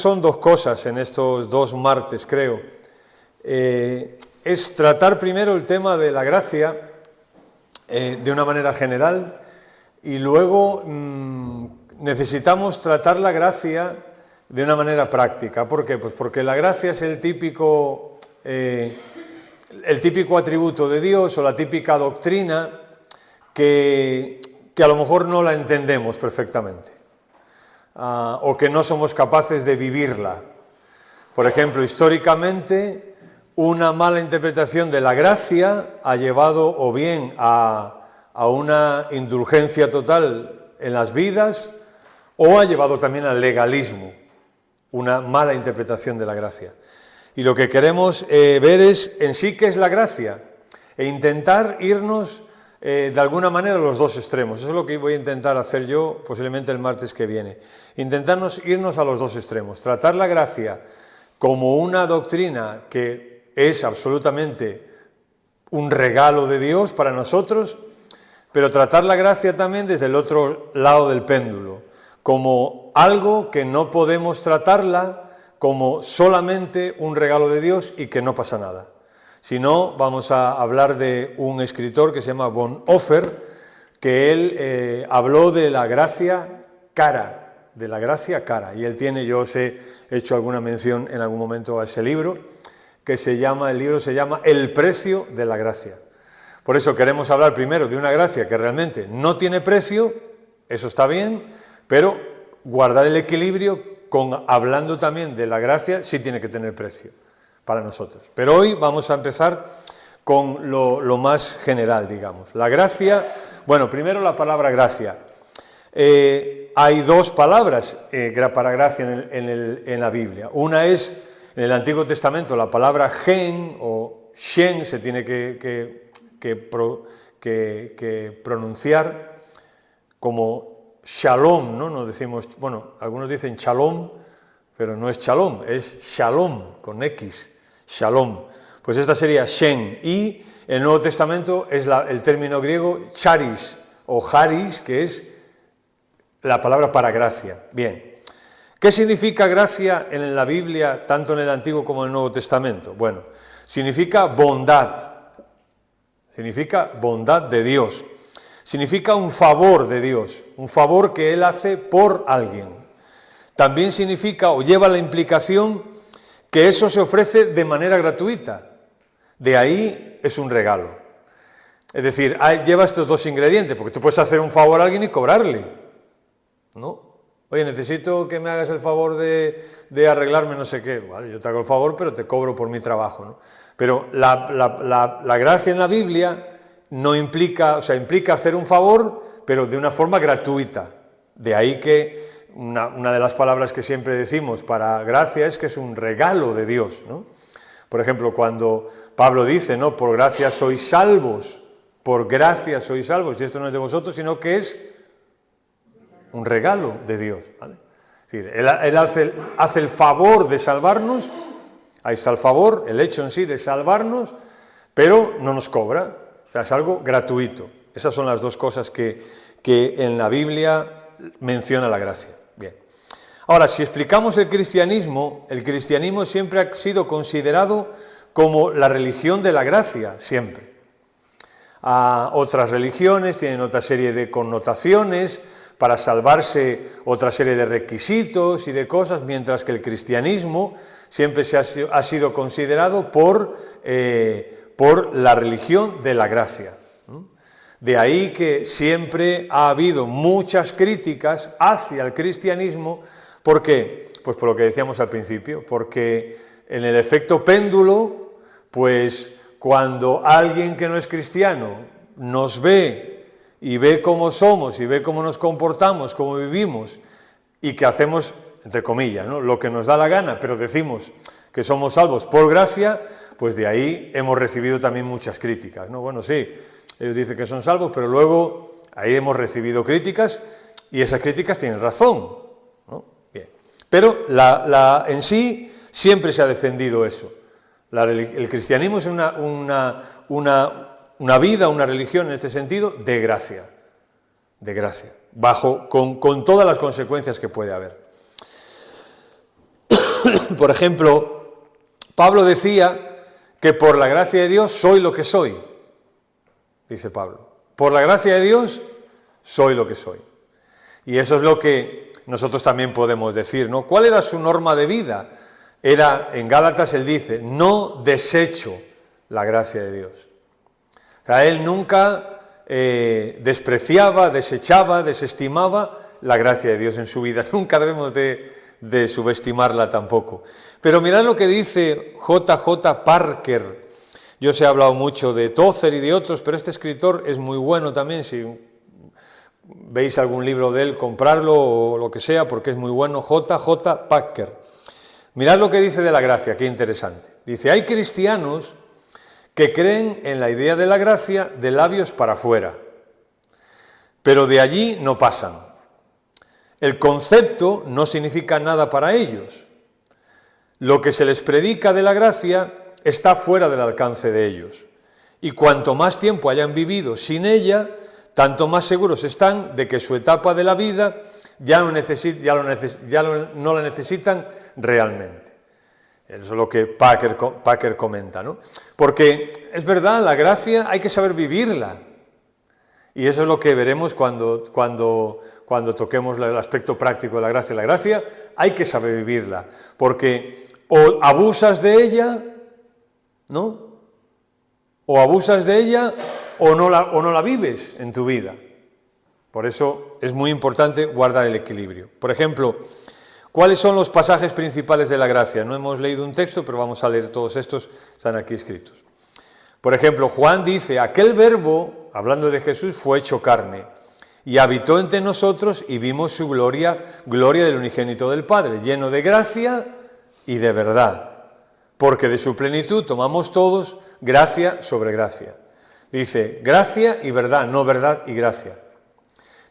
Son dos cosas en estos dos martes, creo. Es tratar primero el tema de la gracia de una manera general y luego necesitamos tratar la gracia de una manera práctica. ¿Por qué? Pues porque la gracia es el típico atributo de Dios o la típica doctrina que a lo mejor no la entendemos perfectamente. O que no somos capaces de vivirla. Por ejemplo, históricamente, una mala interpretación de la gracia ha llevado o bien a una indulgencia total en las vidas, o ha llevado también al legalismo, una mala interpretación de la gracia. Y lo que queremos ver es en sí qué es la gracia, e intentar irnos de alguna manera a los dos extremos. Eso es lo que voy a intentar hacer yo posiblemente el martes que viene. Intentarnos irnos a los dos extremos. Tratar la gracia como una doctrina que es absolutamente un regalo de Dios para nosotros, pero tratar la gracia también desde el otro lado del péndulo, como algo que no podemos tratarla como solamente un regalo de Dios y que no pasa nada. Si no, vamos a hablar de un escritor que se llama Bonhoeffer, que él habló de la gracia cara, y él tiene, yo os he hecho alguna mención en algún momento a ese libro, el libro se llama El precio de la gracia. Por eso queremos hablar primero de una gracia que realmente no tiene precio, eso está bien, pero guardar el equilibrio hablando también de la gracia sí tiene que tener precio para nosotros. Pero hoy vamos a empezar con lo más general, digamos. La gracia, bueno, primero la palabra gracia. Hay dos palabras para gracia en la Biblia. Una es, en el Antiguo Testamento, la palabra gen o shen se tiene que pronunciar como shalom, ¿no? Nos decimos, bueno, algunos dicen shalom, pero no es shalom, es shalom, con X, shalom. Pues esta sería shen, y en el Nuevo Testamento es el término griego charis, o charis, que es la palabra para gracia. Bien, ¿qué significa gracia en la Biblia, tanto en el Antiguo como en el Nuevo Testamento? Bueno, significa bondad de Dios, significa un favor de Dios, un favor que Él hace por alguien. También significa o lleva la implicación que eso se ofrece de manera gratuita. De ahí es un regalo. Es decir, lleva estos dos ingredientes, porque tú puedes hacer un favor a alguien y cobrarle, ¿no? Oye, necesito que me hagas el favor de arreglarme no sé qué. Vale, yo te hago el favor, pero te cobro por mi trabajo, ¿no? Pero la gracia en la Biblia no implica, o sea, implica hacer un favor, pero de una forma gratuita. De ahí que una de las palabras que siempre decimos para gracia es que es un regalo de Dios, ¿no? Por ejemplo, cuando Pablo dice, ¿no? Por gracia sois salvos, y esto no es de vosotros, sino que es un regalo de Dios, ¿vale? Es decir, él hace el favor de salvarnos, ahí está el favor, el hecho en sí de salvarnos, pero no nos cobra, o sea, es algo gratuito. Esas son las dos cosas que en la Biblia menciona la gracia. Bien. Ahora, si explicamos el cristianismo siempre ha sido considerado como la religión de la gracia, siempre. Otras religiones tienen otra serie de connotaciones, para salvarse otra serie de requisitos y de cosas, mientras que el cristianismo siempre ha sido considerado por la religión de la gracia. De ahí que siempre ha habido muchas críticas hacia el cristianismo. ¿Por qué? Pues por lo que decíamos al principio, porque en el efecto péndulo, pues cuando alguien que no es cristiano nos ve y ve cómo somos y ve cómo nos comportamos, cómo vivimos y que hacemos, entre comillas, ¿no?, lo que nos da la gana, pero decimos que somos salvos por gracia, pues de ahí hemos recibido también muchas críticas, ¿no? Bueno, sí, ellos dicen que son salvos, pero luego ahí hemos recibido críticas y esas críticas tienen razón, ¿no? Bien. Pero en sí siempre se ha defendido eso. El cristianismo es una vida, una religión en este sentido de gracia, con todas las consecuencias que puede haber. Por ejemplo, Pablo decía que por la gracia de Dios soy lo que soy, dice Pablo. Por la gracia de Dios soy lo que soy. Y eso es lo que nosotros también podemos decir, ¿no? ¿Cuál era su norma de vida? En Gálatas él dice, no desecho la gracia de Dios. O sea, él nunca despreciaba, desechaba, desestimaba la gracia de Dios en su vida. Nunca debemos de subestimarla tampoco. Pero mirad lo que dice J.J. Parker. Yo os he hablado mucho de Tozer y de otros, pero este escritor es muy bueno también. Si veis algún libro de él, comprarlo o lo que sea, porque es muy bueno. J.J. Parker. Mirad lo que dice de la gracia, qué interesante. Dice, hay cristianos que creen en la idea de la gracia de labios para afuera, pero de allí no pasan. El concepto no significa nada para ellos. Lo que se les predica de la gracia está fuera del alcance de ellos. Y cuanto más tiempo hayan vivido sin ella, tanto más seguros están de que su etapa de la vida ya no la necesitan realmente. Eso es lo que Parker comenta, ¿no? Porque es verdad, la gracia hay que saber vivirla. Y eso es lo que veremos cuando toquemos el aspecto práctico de la gracia. La gracia hay que saber vivirla, porque o abusas de ella, ¿no? O abusas de ella o no la vives en tu vida. Por eso es muy importante guardar el equilibrio. Por ejemplo, ¿cuáles son los pasajes principales de la gracia? No hemos leído un texto, pero vamos a leer todos estos, están aquí escritos. Por ejemplo, Juan dice, aquel verbo, hablando de Jesús, fue hecho carne y habitó entre nosotros y vimos su gloria, gloria del unigénito del Padre, lleno de gracia y de verdad, porque de su plenitud tomamos todos gracia sobre gracia. Dice, gracia y verdad, no verdad y gracia.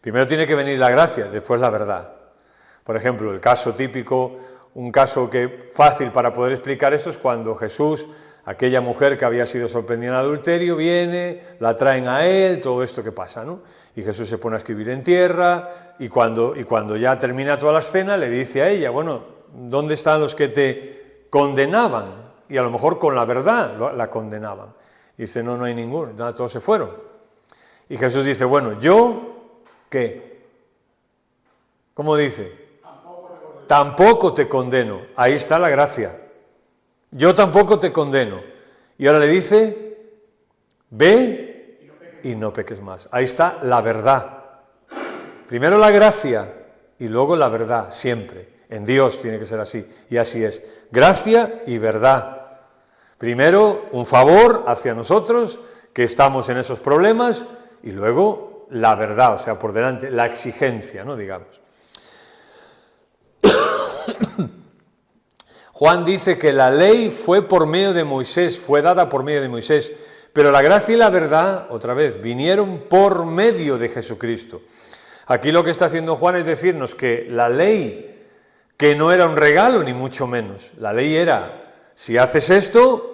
Primero tiene que venir la gracia, después la verdad. Por ejemplo, el caso típico, un caso fácil para poder explicar eso es cuando Jesús, aquella mujer que había sido sorprendida en adulterio, viene, la traen a él, todo esto que pasa, ¿no? Y Jesús se pone a escribir en tierra y cuando ya termina toda la escena le dice a ella, bueno, ¿dónde están los que te condenaban? Y a lo mejor con la verdad la condenaban. Y dice, no hay ninguno, nada, todos se fueron. Y Jesús dice, bueno, yo, ¿qué? ¿Cómo dice? Tampoco te condeno. Ahí está la gracia. Yo tampoco te condeno. Y ahora le dice, ve y no peques más. Ahí está la verdad. Primero la gracia y luego la verdad, siempre. En Dios tiene que ser así. Y así es. Gracia y verdad. Primero un favor hacia nosotros, que estamos en esos problemas, y luego la verdad, o sea, por delante, la exigencia, ¿no? Digamos. Juan dice que la ley fue por medio de Moisés, fue dada por medio de Moisés, pero la gracia y la verdad, otra vez, vinieron por medio de Jesucristo. Aquí lo que está haciendo Juan es decirnos que la ley, que no era un regalo, ni mucho menos, la ley era, si haces esto,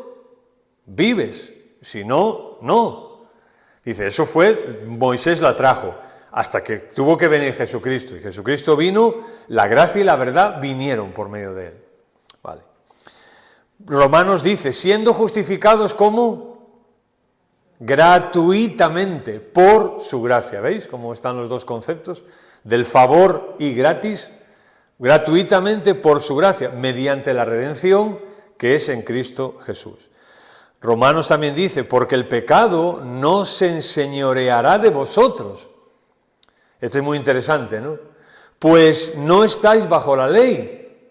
vives, si no, no. Dice, eso fue, Moisés la trajo, hasta que tuvo que venir Jesucristo, y Jesucristo vino, la gracia y la verdad vinieron por medio de él. Vale. Romanos dice, siendo justificados como gratuitamente, por su gracia. ¿Veis cómo están los dos conceptos? Del favor y gratis, gratuitamente por su gracia, mediante la redención que es en Cristo Jesús. Romanos también dice, porque el pecado no se enseñoreará de vosotros. Esto es muy interesante, ¿no? Pues no estáis bajo la ley,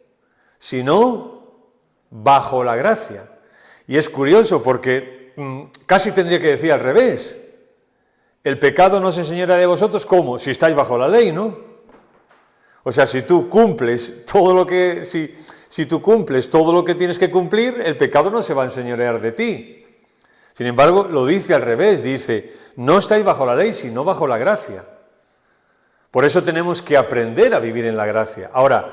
sino bajo la gracia. Y es curioso porque casi tendría que decir al revés. El pecado no se enseñoreará de vosotros, ¿cómo? Si estáis bajo la ley, ¿no? O sea, si tú cumples todo lo que... Si tú cumples todo lo que tienes que cumplir, el pecado no se va a enseñorear de ti. Sin embargo, lo dice al revés, dice, no estáis bajo la ley, sino bajo la gracia. Por eso tenemos que aprender a vivir en la gracia. Ahora,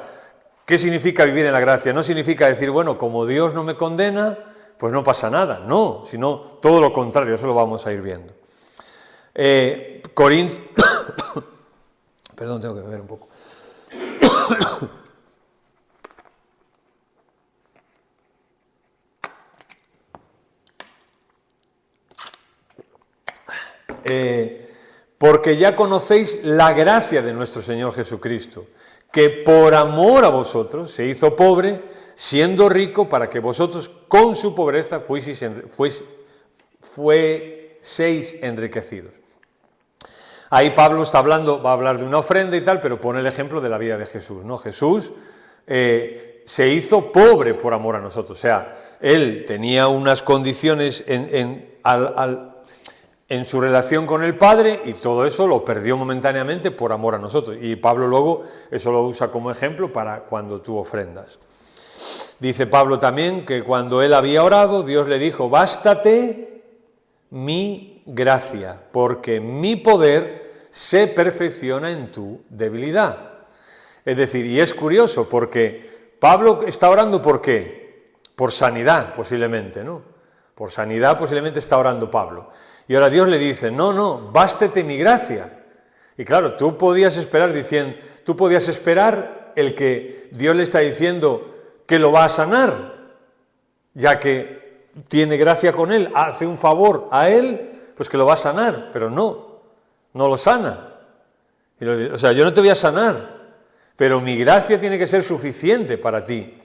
¿qué significa vivir en la gracia? No significa decir, bueno, como Dios no me condena, pues no pasa nada. No, sino todo lo contrario, eso lo vamos a ir viendo. Perdón, tengo que beber un poco. porque ya conocéis la gracia de nuestro Señor Jesucristo, que por amor a vosotros se hizo pobre, siendo rico, para que vosotros con su pobreza fueseis enriquecidos. Ahí Pablo está hablando, va a hablar de una ofrenda y tal, pero pone el ejemplo de la vida de Jesús, ¿no? Jesús se hizo pobre por amor a nosotros, o sea, él tenía unas condiciones en su relación con el Padre y todo eso lo perdió momentáneamente por amor a nosotros. Y Pablo luego eso lo usa como ejemplo para cuando tú ofrendas. Dice Pablo también que cuando él había orado, Dios le dijo, bástate mi gracia, porque mi poder se perfecciona en tu debilidad. Es decir, y es curioso porque Pablo está orando ¿por qué? Por sanidad posiblemente, ¿no? Por sanidad posiblemente está orando Pablo. Y ahora Dios le dice, no, bástate mi gracia. Y claro, tú podías esperar el que Dios le está diciendo que lo va a sanar, ya que tiene gracia con él, hace un favor a él, pues que lo va a sanar, pero no lo sana. O sea, yo no te voy a sanar, pero mi gracia tiene que ser suficiente para ti.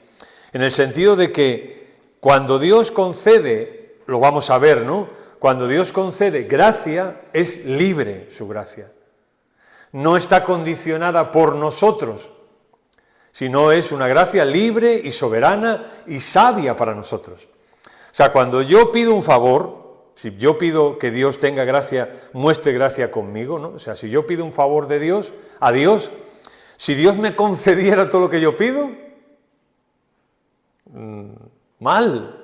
En el sentido de que cuando Dios concede, lo vamos a ver, ¿no? Cuando Dios concede gracia, es libre su gracia. No está condicionada por nosotros, sino es una gracia libre y soberana y sabia para nosotros. O sea, cuando yo pido un favor, si yo pido que Dios tenga gracia, muestre gracia conmigo, ¿no? O sea, si yo pido un favor de Dios, a Dios, si Dios me concediera todo lo que yo pido, mal.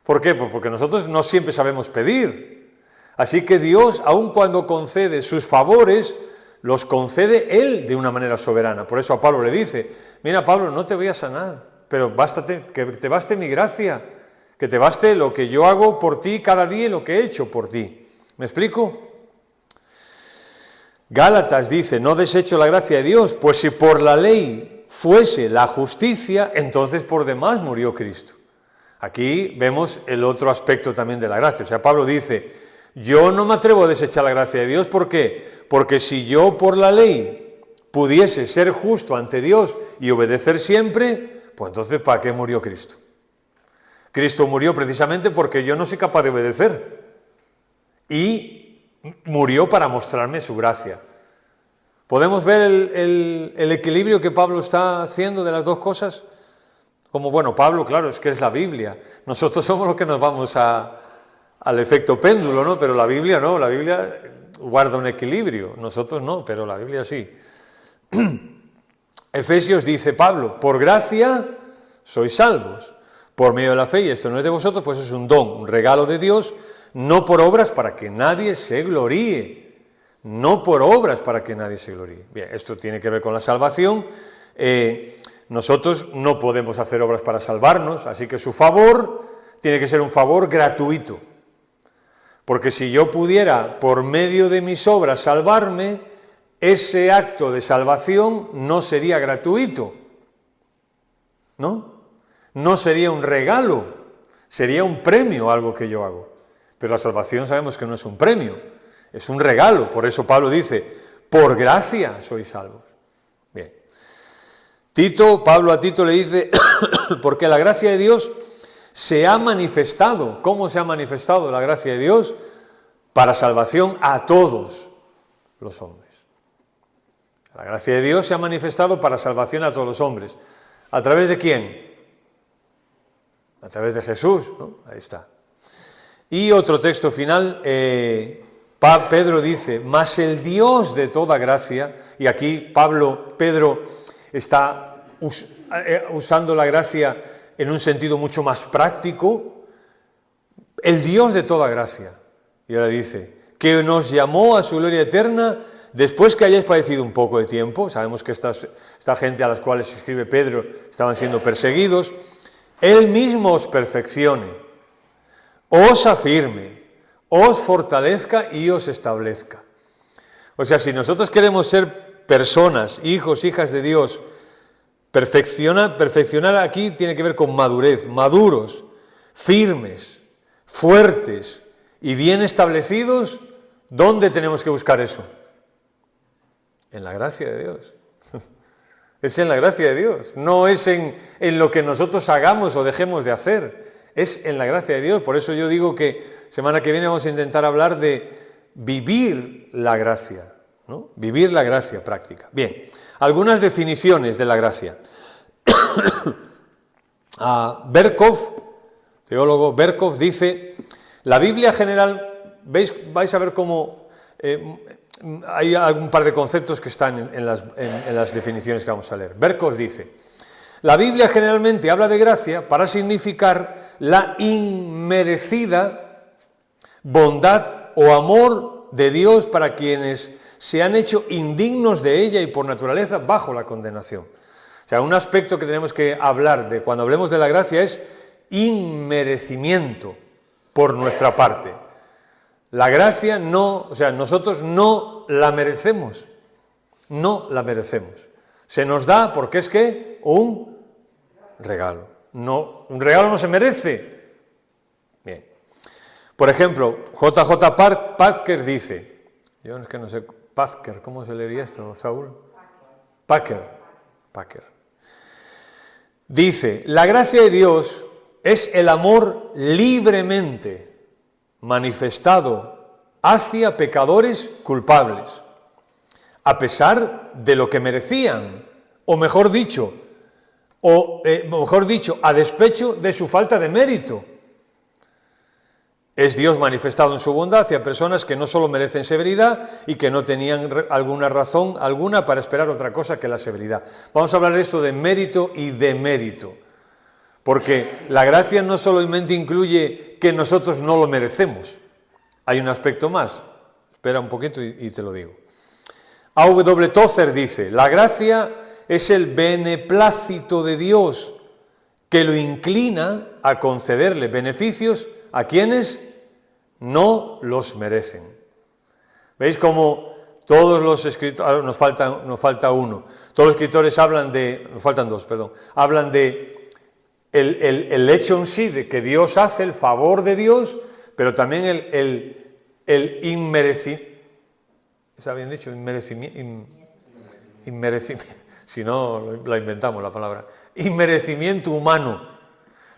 ¿Por qué? Pues porque nosotros no siempre sabemos pedir. Así que Dios, aun cuando concede sus favores, los concede Él de una manera soberana. Por eso a Pablo le dice, mira Pablo, no te voy a sanar, pero que te baste mi gracia, que te baste lo que yo hago por ti cada día y lo que he hecho por ti. ¿Me explico? Gálatas dice, no desecho la gracia de Dios, pues si por la ley fuese la justicia, entonces por demás murió Cristo. Aquí vemos el otro aspecto también de la gracia. O sea, Pablo dice, yo no me atrevo a desechar la gracia de Dios, ¿por qué? Porque si yo por la ley pudiese ser justo ante Dios y obedecer siempre, pues entonces ¿para qué murió Cristo? Cristo murió precisamente porque yo no soy capaz de obedecer y murió para mostrarme su gracia. ¿Podemos ver el equilibrio que Pablo está haciendo de las dos cosas? Como, bueno, Pablo, claro, es que es la Biblia. Nosotros somos los que nos vamos al efecto péndulo, ¿no? Pero la Biblia no, la Biblia guarda un equilibrio. Nosotros no, pero la Biblia sí. Efesios dice Pablo, por gracia sois salvos, por medio de la fe, y esto no es de vosotros, pues es un don, un regalo de Dios, no por obras para que nadie se gloríe. No por obras para que nadie se gloríe. Bien, esto tiene que ver con la salvación. Nosotros no podemos hacer obras para salvarnos, así que su favor tiene que ser un favor gratuito. Porque si yo pudiera, por medio de mis obras, salvarme, ese acto de salvación no sería gratuito, ¿no? No sería un regalo, sería un premio algo que yo hago. Pero la salvación sabemos que no es un premio, es un regalo. Por eso Pablo dice, por gracia sois salvos. Bien. Pablo a Tito le dice, porque la gracia de Dios se ha manifestado. ¿Cómo se ha manifestado la gracia de Dios? Para salvación a todos los hombres. La gracia de Dios se ha manifestado para salvación a todos los hombres. ¿A través de quién? A través de Jesús, ¿no? Ahí está. Y otro texto final, Pedro dice, mas el Dios de toda gracia, y aquí Pedro está usando la gracia en un sentido mucho más práctico, el Dios de toda gracia, y ahora dice, que nos llamó a su gloria eterna, después que hayáis padecido un poco de tiempo, sabemos que esta gente a las cuales escribe Pedro estaban siendo perseguidos, Él mismo os perfeccione, os afirme, os fortalezca y os establezca. O sea, si nosotros queremos ser personas, hijos, hijas de Dios, perfeccionar aquí tiene que ver con madurez, maduros, firmes, fuertes y bien establecidos, ¿Dónde tenemos que buscar eso? En la gracia de Dios. Es en la gracia de Dios, no es en lo que nosotros hagamos o dejemos de hacer, es en la gracia de Dios. Por eso yo digo que semana que viene vamos a intentar hablar de vivir la gracia, ¿no? Vivir la gracia práctica. Bien, algunas definiciones de la gracia. Berkov, teólogo Berkov, dice, la Biblia general, vais a ver cómo hay un par de conceptos que están en las definiciones que vamos a leer. Berkov dice, la Biblia generalmente habla de gracia para significar la inmerecida bondad o amor de Dios para quienes se han hecho indignos de ella y por naturaleza bajo la condenación. O sea, un aspecto que tenemos que hablar de cuando hablemos de la gracia es inmerecimiento por nuestra parte. La gracia no, o sea, nosotros no la merecemos, no la merecemos. Se nos da porque es que un regalo. No, un regalo no se merece. Bien. Por ejemplo, J.J. Packer dice, yo es que no sé, Packer, ¿cómo se leería esto, Saúl? Packer. Dice, la gracia de Dios es el amor libremente manifestado hacia pecadores culpables, a pesar de lo que merecían, o mejor dicho, a despecho de su falta de mérito. Es Dios manifestado en su bondad hacia personas que no solo merecen severidad y que no tenían alguna razón alguna para esperar otra cosa que la severidad. Vamos a hablar de esto de mérito y demérito, porque la gracia no solamente incluye que nosotros no lo merecemos, hay un aspecto más. Espera un poquito y te lo digo. A.W. Tozer dice, la gracia es el beneplácito de Dios que lo inclina a concederle beneficios a quienes no los merecen. ¿Veis cómo todos los escritores, nos falta uno, todos los escritores hablan de, nos faltan dos, perdón, hablan de el hecho en sí de que Dios hace el favor de Dios, pero también el inmerecimiento, ¿está bien dicho? Inmerecimiento, si no la inventamos la palabra, inmerecimiento humano.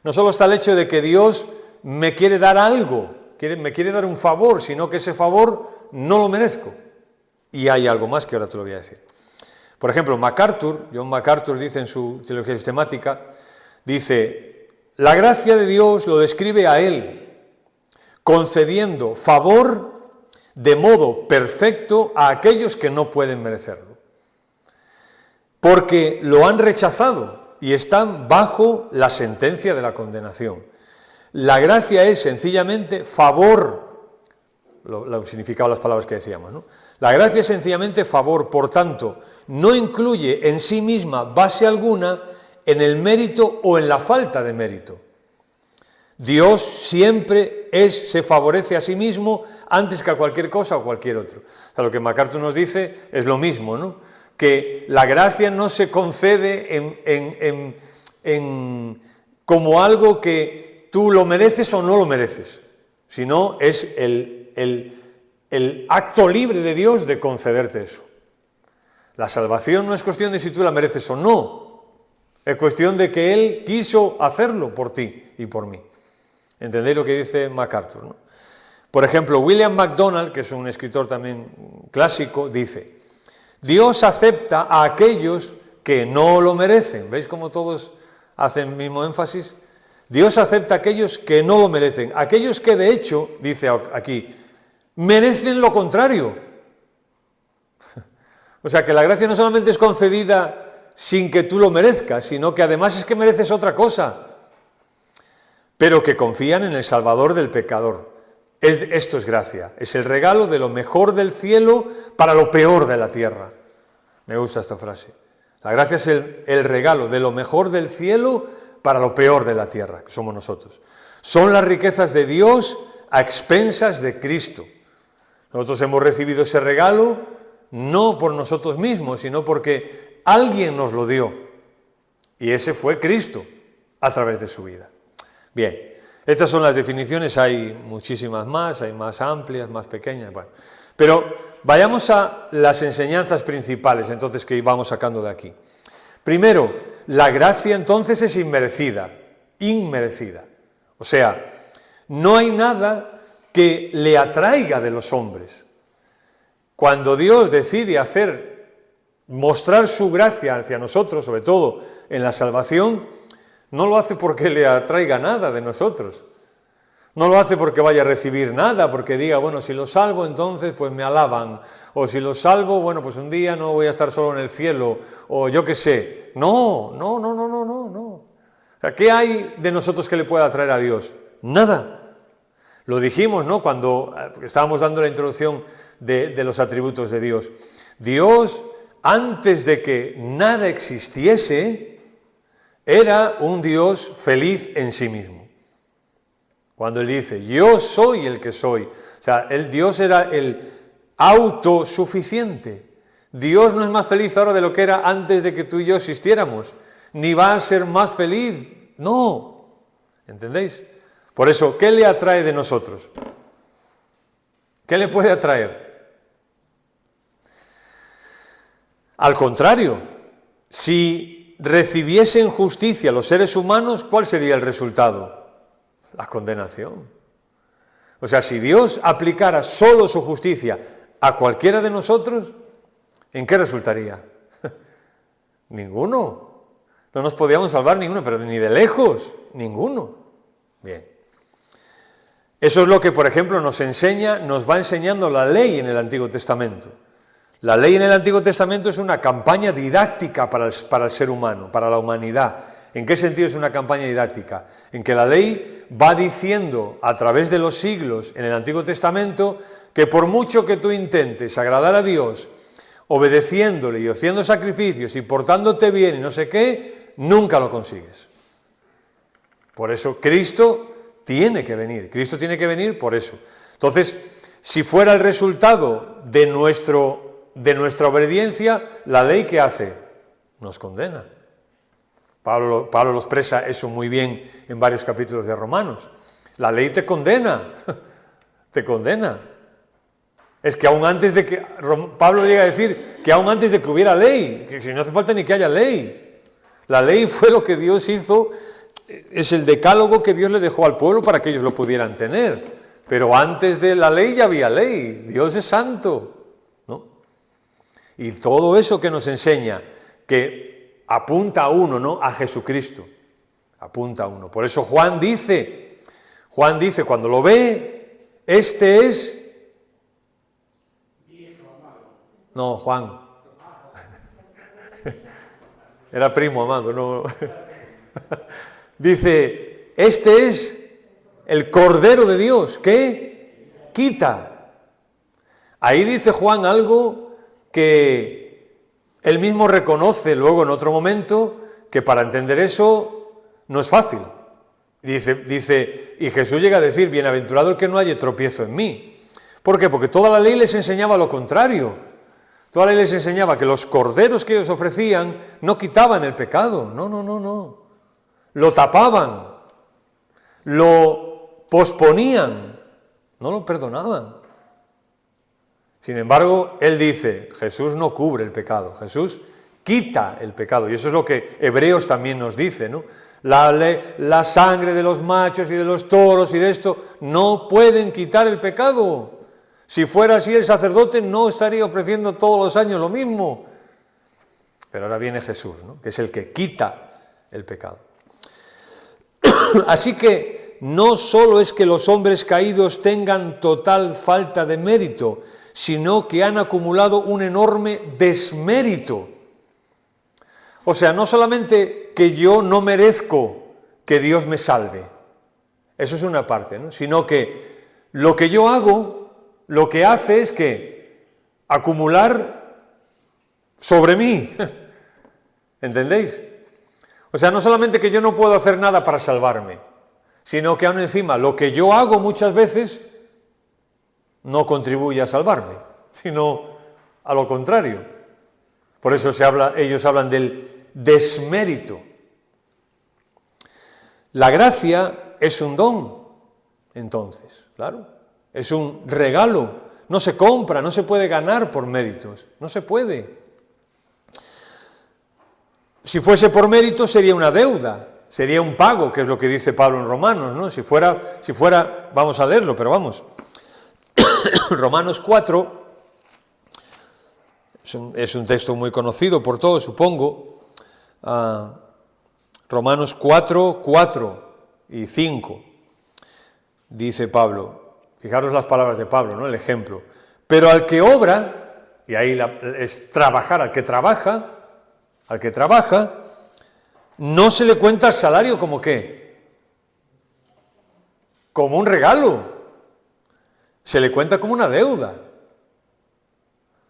No solo está el hecho de que Dios me quiere dar algo, me quiere dar un favor, sino que ese favor no lo merezco. Y hay algo más que ahora te lo voy a decir. Por ejemplo, John MacArthur dice en su teología sistemática, dice, la gracia de Dios lo describe a Él, concediendo favor de modo perfecto a aquellos que no pueden merecerlo, porque lo han rechazado y están bajo la sentencia de la condenación. La gracia es sencillamente favor, lo significado las palabras que decíamos, ¿no? La gracia es sencillamente favor, por tanto, no incluye en sí misma base alguna en el mérito o en la falta de mérito. Dios siempre se favorece a sí mismo antes que a cualquier cosa o cualquier otro. O sea, lo que MacArthur nos dice es lo mismo, ¿no? Que la gracia no se concede como algo que tú lo mereces o no lo mereces, sino es el acto libre de Dios de concederte eso. La salvación no es cuestión de si tú la mereces o no, es cuestión de que Él quiso hacerlo por ti y por mí. ¿Entendéis lo que dice MacArthur, no? Por ejemplo, William MacDonald, que es un escritor también clásico, dice, Dios acepta a aquellos que no lo merecen. ¿Veis cómo todos hacen el mismo énfasis? Dios acepta a aquellos que no lo merecen. Aquellos que de hecho, dice aquí, merecen lo contrario. O sea, que la gracia no solamente es concedida sin que tú lo merezcas, sino que además es que mereces otra cosa, pero que confían en el Salvador del pecador. Esto es gracia, es el regalo de lo mejor del cielo para lo peor de la tierra. Me gusta esta frase. La gracia es el regalo de lo mejor del cielo para lo peor de la tierra, que somos nosotros. Son las riquezas de Dios a expensas de Cristo. Nosotros hemos recibido ese regalo no por nosotros mismos, sino porque alguien nos lo dio. Y ese fue Cristo a través de su vida. Bien, estas son las definiciones, hay muchísimas más, hay más amplias, más pequeñas, bueno. Pero vayamos a las enseñanzas principales, entonces, que vamos sacando de aquí. Primero, la gracia entonces es inmerecida, inmerecida. O sea, no hay nada que le atraiga de los hombres. Cuando Dios decide mostrar su gracia hacia nosotros, sobre todo en la salvación, no lo hace porque le atraiga nada de nosotros. No lo hace porque vaya a recibir nada, porque diga, bueno, si lo salvo entonces pues me alaban, o si lo salvo, bueno, pues un día no voy a estar solo en el cielo, o yo qué sé. No. O sea, ¿qué hay de nosotros que le pueda atraer a Dios? Nada. Lo dijimos, ¿no?, cuando estábamos dando la introducción de los atributos de Dios. Dios, antes de que nada existiese, era un Dios feliz en sí mismo. Cuando Él dice, yo soy el que soy. O sea, Dios era el autosuficiente. Dios no es más feliz ahora de lo que era antes de que tú y yo existiéramos. Ni va a ser más feliz. No. ¿Entendéis? Por eso, ¿qué le atrae de nosotros? ¿Qué le puede atraer? Al contrario, si recibiesen justicia los seres humanos, ¿cuál sería el resultado? La condenación. O sea, si Dios aplicara solo su justicia a cualquiera de nosotros, ¿en qué resultaría? Ninguno. No nos podíamos salvar ninguno, pero ni de lejos, ninguno. Bien. Eso es lo que, por ejemplo, nos va enseñando la ley en el Antiguo Testamento. La ley en el Antiguo Testamento es una campaña didáctica para el ser humano, para la humanidad. ¿En qué sentido es una campaña didáctica? En que la ley va diciendo a través de los siglos en el Antiguo Testamento que por mucho que tú intentes agradar a Dios, obedeciéndole y haciendo sacrificios y portándote bien y no sé qué, nunca lo consigues. Por eso Cristo tiene que venir por eso. Entonces, si fuera el resultado de nuestra obediencia, la ley, ¿qué hace? Nos condena. Pablo lo expresa eso muy bien en varios capítulos de Romanos. La ley te condena, te condena. Es que aún antes de que, Pablo llega a decir que aún antes de que hubiera ley, que si no hace falta ni que haya ley. La ley fue lo que Dios hizo, es el decálogo que Dios le dejó al pueblo para que ellos lo pudieran tener. Pero antes de la ley ya había ley, Dios es santo, ¿no? Y todo eso que nos enseña, que apunta a uno, ¿no?, a Jesucristo, apunta a uno. Por eso Juan dice cuando lo ve, este es... No, Juan. Era primo amado, no. Dice, este es el Cordero de Dios que quita. Ahí dice Juan algo que él mismo reconoce luego en otro momento, que para entender eso no es fácil. Dice, y Jesús llega a decir, bienaventurado el que no haya tropiezo en mí. ¿Por qué? Porque toda la ley les enseñaba lo contrario. Toda la ley les enseñaba que los corderos que ellos ofrecían no quitaban el pecado. No. Lo tapaban, lo posponían, no lo perdonaban. Sin embargo, él dice, Jesús no cubre el pecado, Jesús quita el pecado. Y eso es lo que Hebreos también nos dice, ¿no? La sangre de los machos y de los toros y de esto no pueden quitar el pecado. Si fuera así, el sacerdote no estaría ofreciendo todos los años lo mismo. Pero ahora viene Jesús, ¿no?, que es el que quita el pecado. Así que no solo es que los hombres caídos tengan total falta de mérito, sino que han acumulado un enorme desmérito. O sea, no solamente que yo no merezco que Dios me salve, eso es una parte, ¿no?, sino que lo que yo hago, lo que hace es que acumular sobre mí, ¿entendéis? O sea, no solamente que yo no puedo hacer nada para salvarme, sino que aún encima lo que yo hago muchas veces no contribuye a salvarme, sino a lo contrario. Por eso ellos hablan del desmérito. La gracia es un don, entonces, claro, es un regalo. no se compra, no se puede ganar por méritos, no se puede. Si fuese por méritos sería una deuda, sería un pago, que es lo que dice Pablo en Romanos, ¿no? Si fuera, vamos a leerlo, pero vamos. Romanos 4, es un texto muy conocido por todos, supongo. Romanos 4, 4 y 5, dice Pablo. Fijaros las palabras de Pablo, ¿no? El ejemplo. Pero al que obra, y ahí es trabajar, al que trabaja, no se le cuenta el salario como ¿qué? Como un regalo. Se le cuenta como una deuda.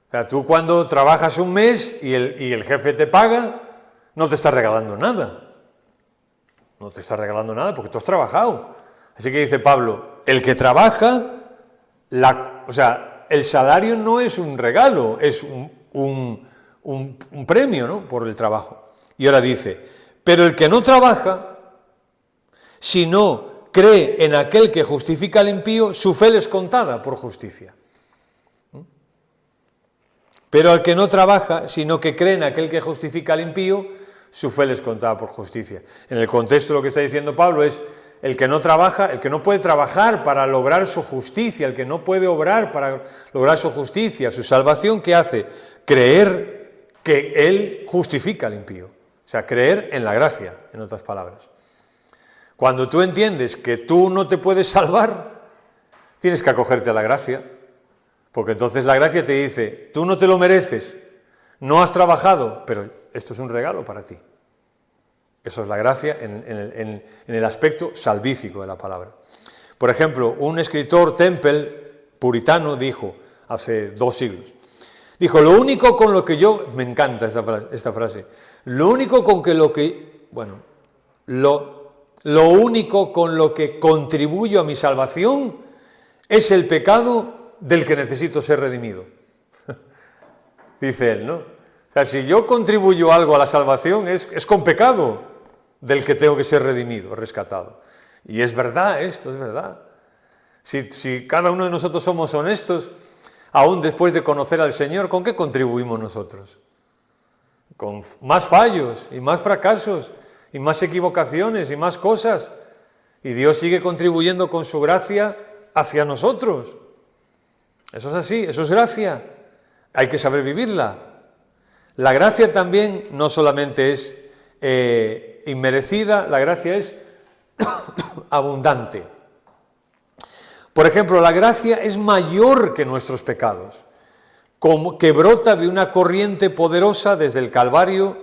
O sea, tú cuando trabajas un mes y el jefe te paga, no te está regalando nada. No te está regalando nada porque tú has trabajado. Así que dice Pablo, el que trabaja, el salario no es un regalo, es un premio, ¿no? Por el trabajo. Y ahora dice, pero el que no trabaja, sino cree en aquel que justifica al impío, su fe le es contada por justicia. Pero al que no trabaja, sino que cree en aquel que justifica al impío, su fe le es contada por justicia. En el contexto lo que está diciendo Pablo es, el que no trabaja, el que no puede trabajar para lograr su justicia, el que no puede obrar para lograr su justicia, su salvación, ¿qué hace? Creer que Él justifica al impío. O sea, creer en la gracia, en otras palabras. Cuando tú entiendes que tú no te puedes salvar, tienes que acogerte a la gracia, porque entonces la gracia te dice, tú no te lo mereces, no has trabajado, pero esto es un regalo para ti. Eso es la gracia en el aspecto salvífico de la palabra. Por ejemplo, un escritor Temple, puritano, dijo, hace 2 siglos, dijo, lo único con lo que yo, me encanta esta frase, lo único con lo que contribuyo a mi salvación es el pecado del que necesito ser redimido. Dice él, ¿no? O sea, si yo contribuyo algo a la salvación es con pecado del que tengo que ser redimido, rescatado. Y es verdad esto, es verdad. Si cada uno de nosotros somos honestos, aún después de conocer al Señor, ¿con qué contribuimos nosotros? Con más fallos y más fracasos y más equivocaciones y más cosas. Y Dios sigue contribuyendo con su gracia hacia nosotros. Eso es así, eso es gracia. Hay que saber vivirla. La gracia también no solamente es inmerecida, la gracia es abundante. Por ejemplo, la gracia es mayor que nuestros pecados, como que brota de una corriente poderosa desde el Calvario,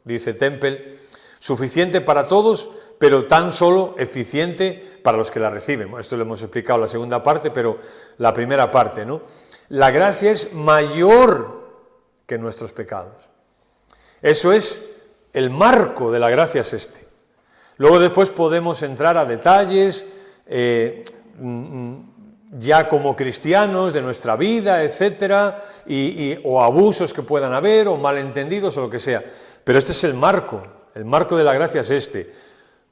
dice Temple, suficiente para todos, pero tan solo eficiente para los que la reciben. Bueno, esto lo hemos explicado en la segunda parte, pero la primera parte, ¿no? La gracia es mayor que nuestros pecados. Eso es, el marco de la gracia es este. Luego después podemos entrar a detalles, ya como cristianos de nuestra vida, etcétera, o abusos que puedan haber, o malentendidos, o lo que sea. Pero este es el marco de la gracia es este.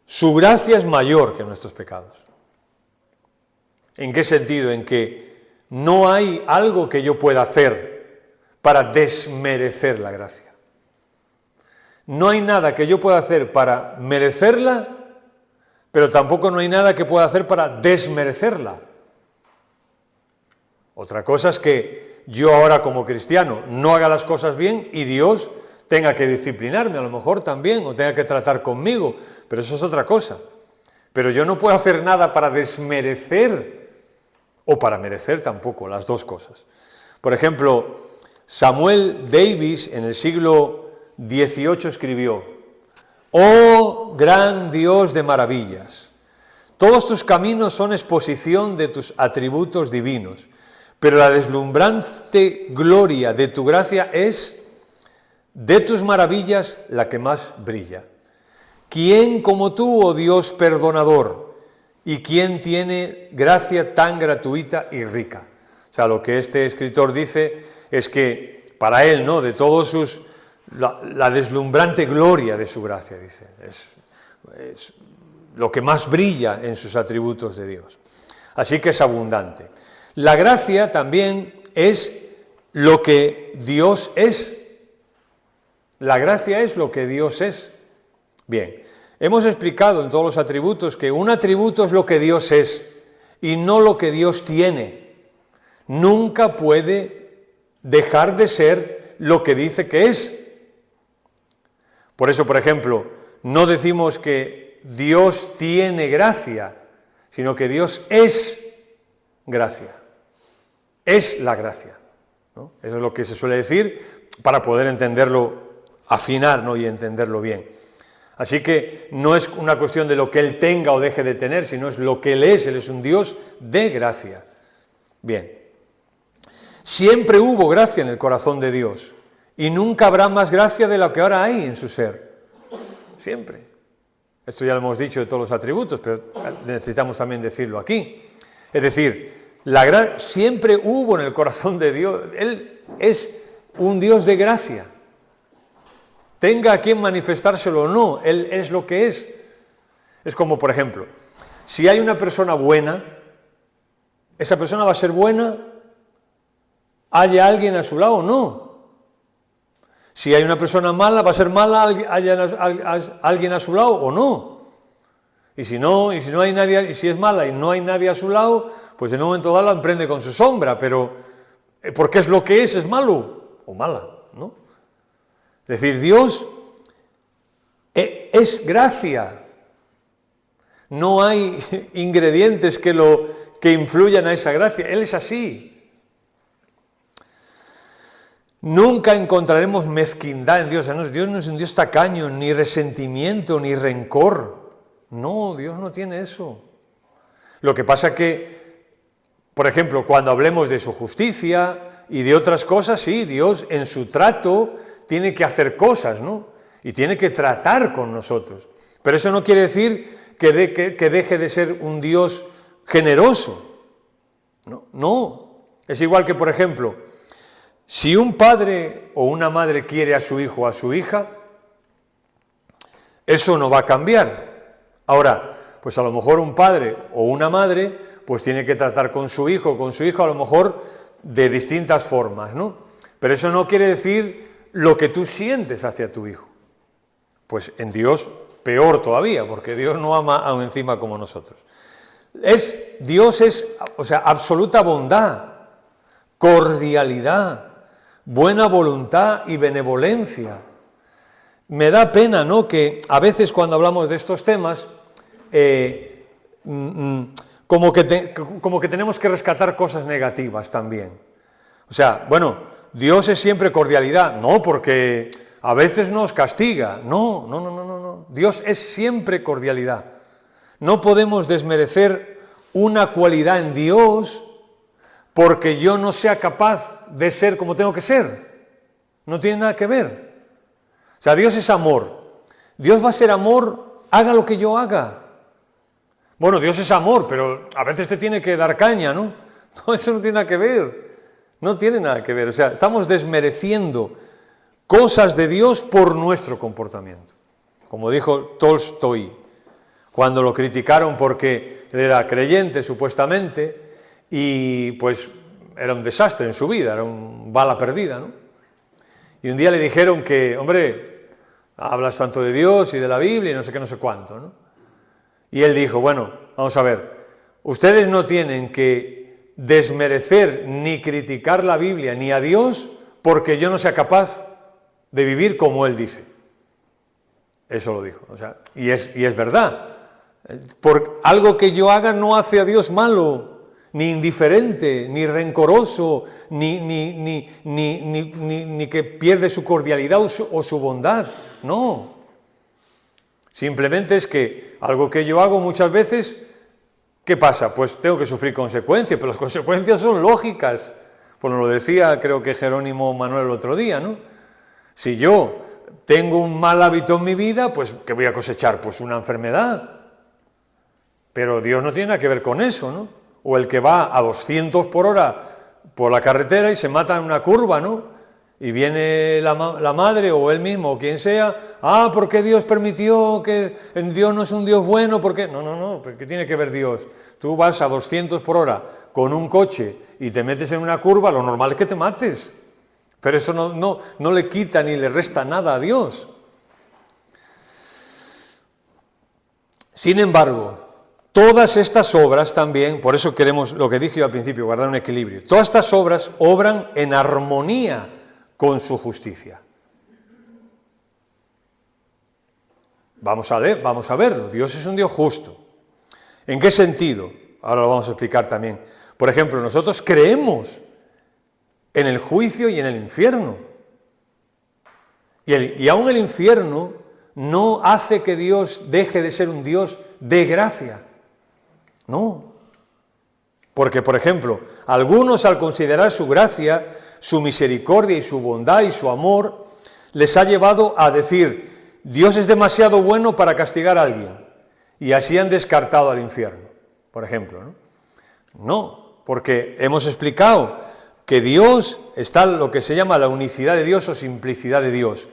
Su gracia es mayor que nuestros pecados. ¿En qué sentido? En que no hay algo que yo pueda hacer para desmerecer la gracia. No hay nada que yo pueda hacer para merecerla, pero tampoco no hay nada que pueda hacer para desmerecerla. Otra cosa es que yo ahora como cristiano no haga las cosas bien y Dios tenga que disciplinarme a lo mejor también, o tenga que tratar conmigo, pero eso es otra cosa. Pero yo no puedo hacer nada para desmerecer o para merecer tampoco, las dos cosas. Por ejemplo, Samuel Davis en el siglo XVIII escribió: «Oh gran Dios de maravillas, todos tus caminos son exposición de tus atributos divinos, pero la deslumbrante gloria de tu gracia es de tus maravillas la que más brilla. ¿Quién como tú, oh Dios perdonador? ¿Y quién tiene gracia tan gratuita y rica?». O sea, lo que este escritor dice es que para él, ¿no?, de todos sus... La deslumbrante gloria de su gracia, dice, es lo que más brilla en sus atributos de Dios. Así que es abundante. La gracia también es lo que Dios es. La gracia es lo que Dios es. Bien, hemos explicado en todos los atributos que un atributo es lo que Dios es y no lo que Dios tiene. Nunca puede dejar de ser lo que dice que es. Por eso, por ejemplo, no decimos que Dios tiene gracia, sino que Dios es gracia. Es la gracia, ¿no? Eso es lo que se suele decir para poder entenderlo, afinar, ¿no? Y entenderlo bien. Así que no es una cuestión de lo que Él tenga o deje de tener, sino es lo que Él es un Dios de gracia. Bien, siempre hubo gracia en el corazón de Dios y nunca habrá más gracia de lo que ahora hay en su ser. Siempre. Esto ya lo hemos dicho de todos los atributos, pero necesitamos también decirlo aquí. Es decir, siempre hubo en el corazón de Dios. Él es un Dios de gracia. Tenga a quien manifestárselo o no, Él es lo que es. Es como, por ejemplo, si hay una persona buena, esa persona va a ser buena, haya alguien a su lado o no. Si hay una persona mala, va a ser mala, haya alguien a su lado o no. Y si no hay nadie, y si es mala y no hay nadie a su lado, pues en un momento dado la emprende con su sombra, pero porque es lo que es malo o mala, ¿no? Es decir, Dios es gracia. No hay ingredientes que influyan a esa gracia. Él es así. Nunca encontraremos mezquindad en Dios. Dios no es un Dios tacaño, ni resentimiento, ni rencor. No, Dios no tiene eso. Lo que pasa que, por ejemplo, cuando hablemos de su justicia y de otras cosas, sí, Dios en su trato tiene que hacer cosas, ¿no? Y tiene que tratar con nosotros. Pero eso no quiere decir que deje de ser un Dios generoso. No. Es igual que, por ejemplo, si un padre o una madre quiere a su hijo o a su hija, eso no va a cambiar. Ahora, pues a lo mejor un padre o una madre pues tiene que tratar con su hijo o con su hija a lo mejor de distintas formas, ¿no? Pero eso no quiere decir lo que tú sientes hacia tu hijo. Pues en Dios peor todavía, porque Dios no ama aún encima como nosotros. Dios es, absoluta bondad, cordialidad, buena voluntad y benevolencia. Me da pena, ¿no?, que a veces cuando hablamos de estos temas, como que tenemos que rescatar cosas negativas también. O sea, bueno, Dios es siempre cordialidad, no, porque a veces nos castiga, no. Dios es siempre cordialidad. No podemos desmerecer una cualidad en Dios porque yo no sea capaz de ser como tengo que ser. No tiene nada que ver. O sea, Dios es amor. Dios va a ser amor, haga lo que yo haga. Bueno, Dios es amor, pero a veces te tiene que dar caña, ¿no? No, eso no tiene nada que ver. No tiene nada que ver. O sea, estamos desmereciendo cosas de Dios por nuestro comportamiento. Como dijo Tolstoy, cuando lo criticaron porque él era creyente, supuestamente, y pues era un desastre en su vida, era un bala perdida, ¿no? Y un día le dijeron que, hombre, hablas tanto de Dios y de la Biblia y no sé qué, no sé cuánto, ¿no? Y él dijo, bueno, vamos a ver, ustedes no tienen que desmerecer ni criticar la Biblia ni a Dios porque yo no sea capaz de vivir como Él dice. Eso lo dijo. O sea, y es verdad. Por algo que yo haga no hace a Dios malo, ni indiferente, ni rencoroso, ni que pierde su cordialidad o su bondad. No. Simplemente es que algo que yo hago muchas veces, ¿qué pasa? Pues tengo que sufrir consecuencias, pero las consecuencias son lógicas. Pues nos lo decía, creo que Jerónimo Manuel el otro día, ¿no? Si yo tengo un mal hábito en mi vida, pues ¿qué voy a cosechar? Pues una enfermedad. Pero Dios no tiene nada que ver con eso, ¿no? O el que va a 200 por hora por la carretera y se mata en una curva, ¿no? Y viene la madre o él mismo o quien sea, ¿por qué Dios permitió que Dios no es un Dios bueno? ¿Por qué? No, ¿qué tiene que ver Dios? Tú vas a 200 por hora con un coche y te metes en una curva, lo normal es que te mates. Pero eso no le quita ni le resta nada a Dios. Sin embargo, todas estas obras también, por eso queremos, lo que dije yo al principio, guardar un equilibrio, todas estas obras obran en armonía con su justicia. Vamos a verlo. Dios es un Dios justo. ¿En qué sentido? Ahora lo vamos a explicar también. Por ejemplo, nosotros creemos en el juicio y en el infierno. Y aún el infierno no hace que Dios deje de ser un Dios de gracia. No. Porque, por ejemplo, algunos al considerar su gracia, su misericordia y su bondad y su amor, les ha llevado a decir, Dios es demasiado bueno para castigar a alguien, y así han descartado al infierno, por ejemplo, ¿no? No, porque hemos explicado que Dios está lo que se llama la unicidad de Dios o simplicidad de Dios.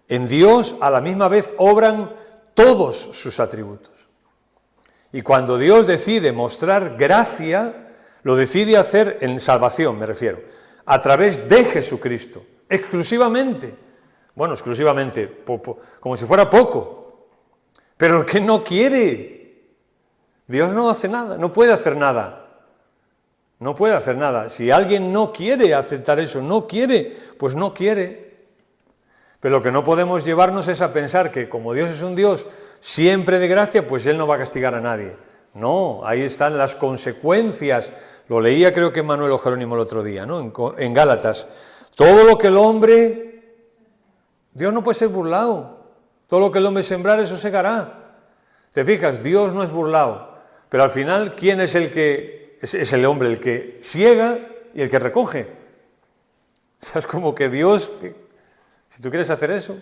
En Dios a la misma vez obran todos sus atributos. Y cuando Dios decide mostrar gracia, lo decide hacer en salvación, me refiero, a través de Jesucristo, exclusivamente. Bueno, exclusivamente, como si fuera poco. Pero el que no quiere, Dios no hace nada, no puede hacer nada. No puede hacer nada. Si alguien no quiere aceptar eso, no quiere, pues no quiere. Pero lo que no podemos llevarnos es a pensar que como Dios es un Dios siempre de gracia, pues Él no va a castigar a nadie. No, ahí están las consecuencias. Lo leía creo que Manuel o Jerónimo el otro día, ¿no? En Gálatas. Todo lo que el hombre... Dios no puede ser burlado. Todo lo que el hombre sembrar, eso segará. ¿Te fijas? Dios no es burlado. Pero al final, ¿quién es el que... Es el hombre el que siega y el que recoge? O sea, es como que Dios... Si tú quieres hacer eso...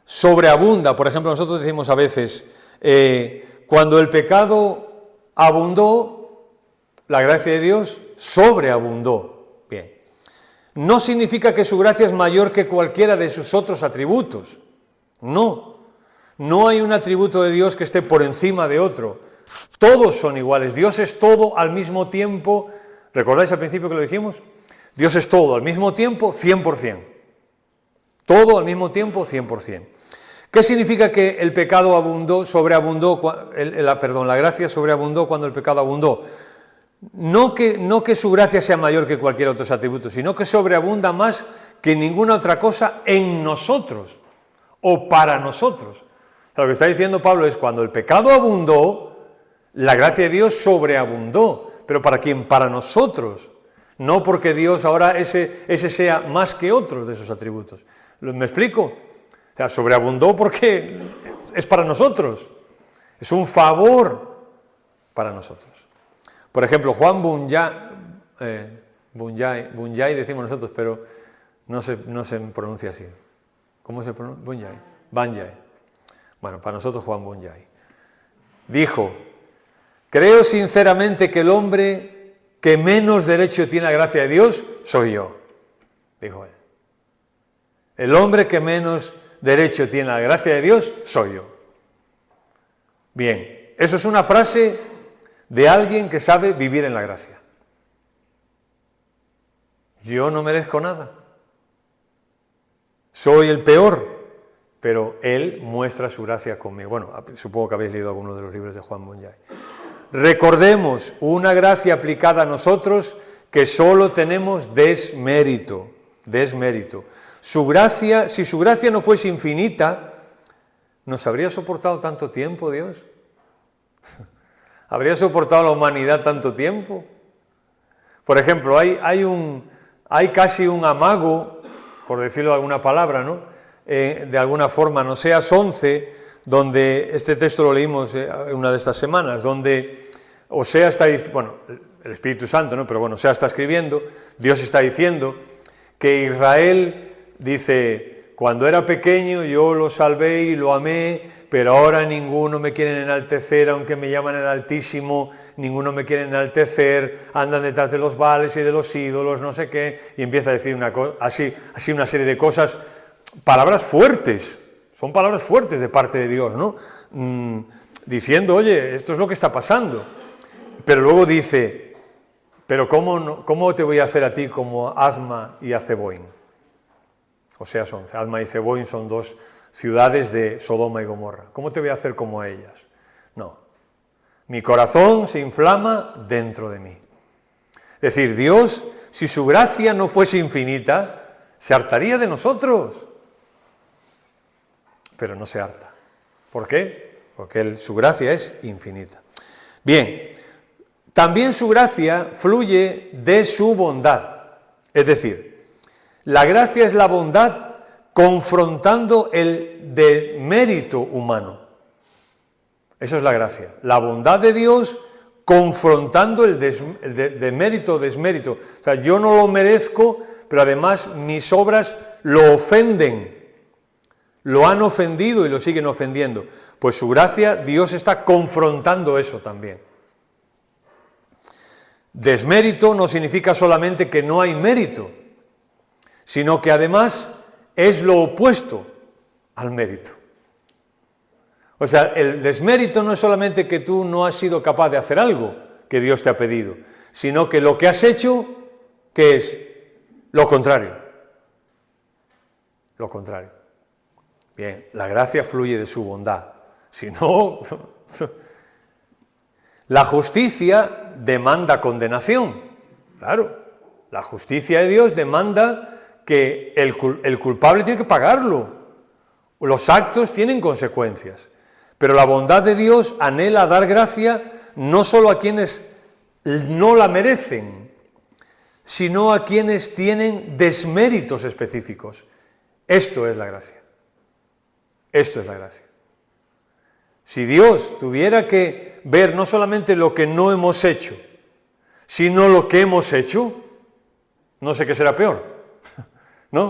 Sobreabunda. Por ejemplo, nosotros decimos a veces... cuando el pecado abundó, la gracia de Dios sobreabundó. Bien. No significa que su gracia es mayor que cualquiera de sus otros atributos. No. No hay un atributo de Dios que esté por encima de otro. Todos son iguales. Dios es todo al mismo tiempo. ¿Recordáis al principio que lo dijimos? Dios es todo al mismo tiempo, 100%. Todo al mismo tiempo, 100%. ¿Qué significa que el pecado la gracia sobreabundó cuando el pecado abundó? No que su gracia sea mayor que cualquier otro atributo, sino que sobreabunda más que ninguna otra cosa en nosotros o para nosotros. O sea, lo que está diciendo Pablo es cuando el pecado abundó, la gracia de Dios sobreabundó. ¿Pero para quién? Para nosotros. No porque Dios ahora ese sea más que otros de esos atributos. ¿Me explico? O sea, sobreabundó porque es para nosotros. Es un favor para nosotros. Por ejemplo, Juan Bunyai decimos nosotros, pero no se pronuncia así. ¿Cómo se pronuncia? Bunyai. Bueno, para nosotros Juan Bunyai. Dijo, creo sinceramente que el hombre que menos derecho tiene a la gracia de Dios soy yo, dijo él. El hombre que menos derecho tiene a la gracia de Dios soy yo. Bien, eso es una frase de alguien que sabe vivir en la gracia. Yo no merezco nada. Soy el peor, pero Él muestra su gracia conmigo. Bueno, supongo que habéis leído algunos de los libros de Juan Bunyai. Recordemos una gracia aplicada a nosotros que solo tenemos desmérito. Su gracia, si su gracia no fuese infinita, ¿nos habría soportado tanto tiempo Dios? ¿Habría soportado la humanidad tanto tiempo? Por ejemplo, hay casi un amago, por decirlo de alguna palabra, ¿no? De alguna forma, en Oseas 11, donde este texto lo leímos una de estas semanas, donde Oseas está diciendo, bueno, el Espíritu Santo, ¿no? Pero bueno, Oseas está escribiendo, Dios está diciendo que Israel, dice, cuando era pequeño yo lo salvé y lo amé, pero ahora ninguno me quiere enaltecer, aunque me llaman el Altísimo, ninguno me quiere enaltecer, andan detrás de los Baales y de los ídolos, no sé qué, y empieza a decir así una serie de cosas, palabras fuertes, son palabras fuertes de parte de Dios, ¿no? Diciendo, oye, esto es lo que está pasando, pero luego dice, pero ¿cómo te voy a hacer a ti como Adma y a Zeboim? O sea, Adma y Zeboim son dos ciudades de Sodoma y Gomorra. ¿Cómo te voy a hacer como ellas? No. Mi corazón se inflama dentro de mí. Es decir, Dios, si su gracia no fuese infinita, se hartaría de nosotros. Pero no se harta. ¿Por qué? Porque su gracia es infinita. Bien, también su gracia fluye de su bondad. Es decir, la gracia es la bondad confrontando el demérito humano. Eso es la gracia. La bondad de Dios confrontando el demérito o desmérito. O sea, yo no lo merezco, pero además mis obras lo ofenden. Lo han ofendido y lo siguen ofendiendo. Pues su gracia, Dios está confrontando eso también. Desmérito no significa solamente que no hay mérito, sino que además es lo opuesto al mérito. O sea, el desmérito no es solamente que tú no has sido capaz de hacer algo que Dios te ha pedido, sino que lo que has hecho, ¿qué es? Lo contrario. Lo contrario. Bien, la gracia fluye de su bondad. Si no, la justicia demanda condenación. Claro, la justicia de Dios demanda que el culpable tiene que pagarlo. Los actos tienen consecuencias. Pero la bondad de Dios anhela dar gracia no solo a quienes no la merecen, sino a quienes tienen desméritos específicos. Esto es la gracia. Esto es la gracia. Si Dios tuviera que ver no solamente lo que no hemos hecho, sino lo que hemos hecho, no sé qué será peor, ¿no?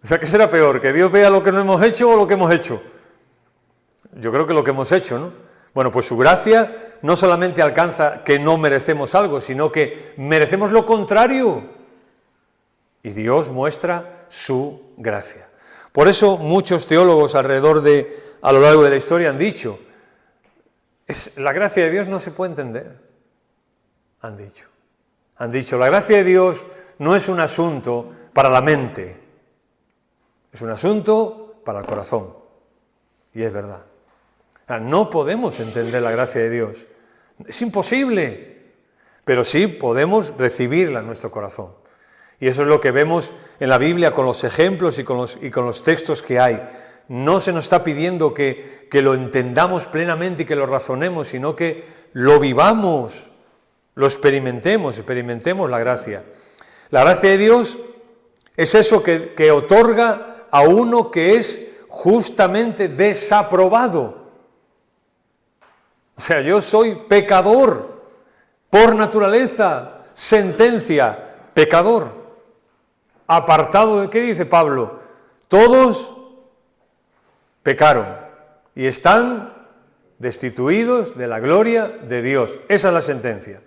O sea, ¿qué será peor? ¿Que Dios vea lo que no hemos hecho o lo que hemos hecho? Yo creo que lo que hemos hecho, ¿no? Bueno, pues su gracia no solamente alcanza que no merecemos algo, sino que merecemos lo contrario. Y Dios muestra su gracia. Por eso muchos teólogos a lo largo de la historia han dicho, la gracia de Dios no se puede entender. Han dicho, la gracia de Dios no es un asunto para la mente, es un asunto para el corazón. Y es verdad. O sea, no podemos entender la gracia de Dios. Es imposible, pero sí podemos recibirla en nuestro corazón. Y eso es lo que vemos en la Biblia con los ejemplos y con los textos que hay. No se nos está pidiendo que lo entendamos plenamente y que lo razonemos, sino que lo vivamos, lo experimentemos la gracia. La gracia de Dios es eso que otorga a uno que es justamente desaprobado. O sea, yo soy pecador, por naturaleza, sentencia, pecador. Apartado de, ¿qué dice Pablo? Todos pecaron y están destituidos de la gloria de Dios. Esa es la sentencia.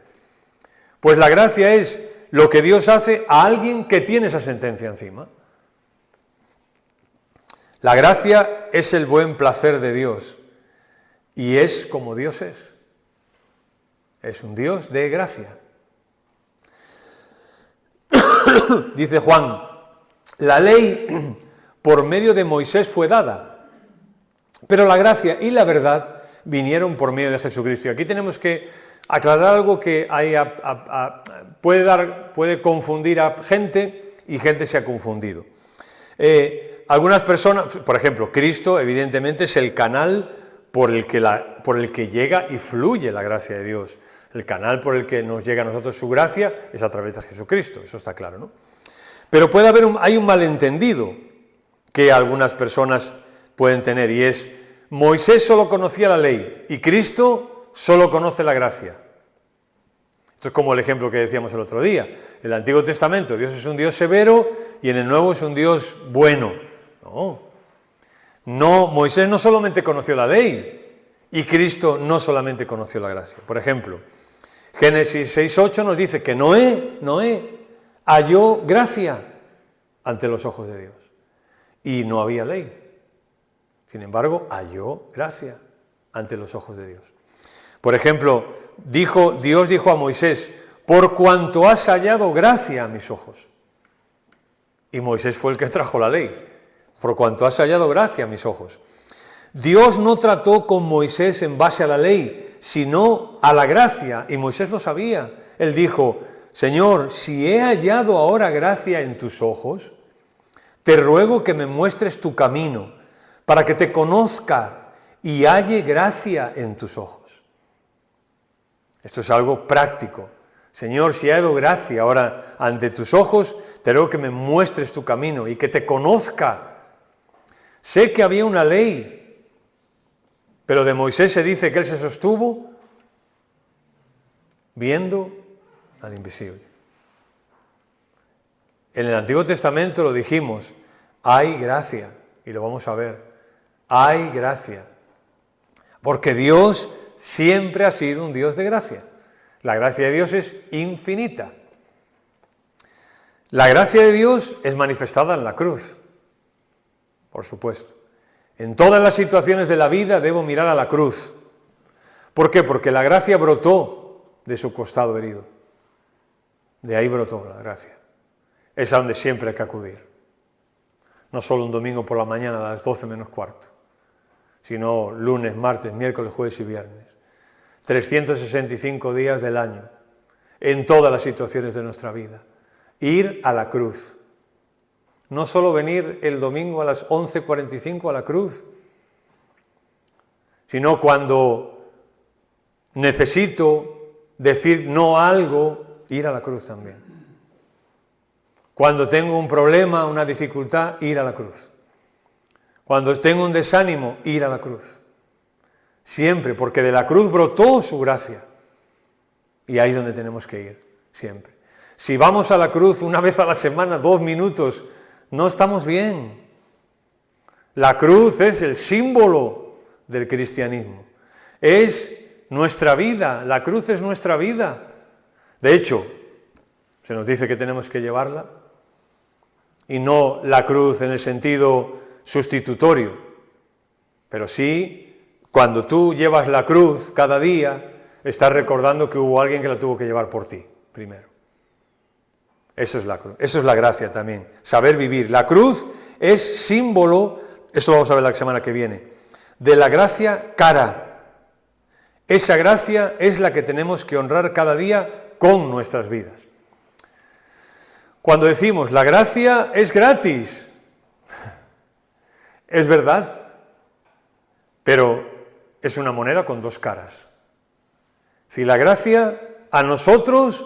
Pues la gracia es lo que Dios hace a alguien que tiene esa sentencia encima. La gracia es el buen placer de Dios y es como Dios es. Es un Dios de gracia. Dice Juan, la ley por medio de Moisés fue dada, pero la gracia y la verdad vinieron por medio de Jesucristo. Y aquí tenemos que aclarar algo que puede confundir a gente y gente se ha confundido. Algunas personas, por ejemplo, Cristo evidentemente es el canal por el que llega y fluye la gracia de Dios. El canal por el que nos llega a nosotros su gracia es a través de Jesucristo, eso está claro, ¿no? Pero hay un malentendido que algunas personas pueden tener y es, Moisés solo conocía la ley y Cristo solo conoce la gracia. Esto es como el ejemplo que decíamos el otro día. En el Antiguo Testamento Dios es un Dios severo y en el Nuevo es un Dios bueno. No. No, Moisés no solamente conoció la ley y Cristo no solamente conoció la gracia. Por ejemplo, Génesis 6:8 nos dice que Noé halló gracia ante los ojos de Dios y no había ley. Sin embargo, halló gracia ante los ojos de Dios. Por ejemplo, Dios dijo a Moisés: por cuanto has hallado gracia a mis ojos. Y Moisés fue el que trajo la ley. Por cuanto has hallado gracia a mis ojos. Dios no trató con Moisés en base a la ley, sino a la gracia, y Moisés lo sabía. Él dijo: Señor, si he hallado ahora gracia en tus ojos, te ruego que me muestres tu camino, para que te conozca y halle gracia en tus ojos. Esto es algo práctico. Señor, si he hallado gracia ahora ante tus ojos, te ruego que me muestres tu camino y que te conozca. Sé que había una ley, pero de Moisés se dice que él se sostuvo viendo al invisible. En el Antiguo Testamento lo dijimos, hay gracia, y lo vamos a ver, hay gracia, porque Dios siempre ha sido un Dios de gracia. La gracia de Dios es infinita. La gracia de Dios es manifestada en la cruz. Por supuesto. En todas las situaciones de la vida debo mirar a la cruz. ¿Por qué? Porque la gracia brotó de su costado herido. De ahí brotó la gracia. Es a donde siempre hay que acudir. No solo un domingo por la mañana a las 12 menos cuarto, sino lunes, martes, miércoles, jueves y viernes. 365 días del año, en todas las situaciones de nuestra vida. Ir a la cruz. No solo venir el domingo a las 11:45 a la cruz, sino cuando necesito decir no a algo, ir a la cruz también. Cuando tengo un problema, una dificultad, ir a la cruz. Cuando tengo un desánimo, ir a la cruz. Siempre, porque de la cruz brotó su gracia. Y ahí es donde tenemos que ir, siempre. Si vamos a la cruz una vez a la semana, 2 minutos, no estamos bien. La cruz es el símbolo del cristianismo. Es nuestra vida, la cruz es nuestra vida. De hecho, se nos dice que tenemos que llevarla, y no la cruz en el sentido sustitutorio, pero sí, cuando tú llevas la cruz cada día, estás recordando que hubo alguien que la tuvo que llevar por ti, primero. Eso es la cruz, eso es la gracia también, saber vivir. La cruz es símbolo, eso lo vamos a ver la semana que viene, de la gracia cara. Esa gracia es la que tenemos que honrar cada día con nuestras vidas. Cuando decimos la gracia es gratis, es verdad, pero es una moneda con 2 caras. Si la gracia a nosotros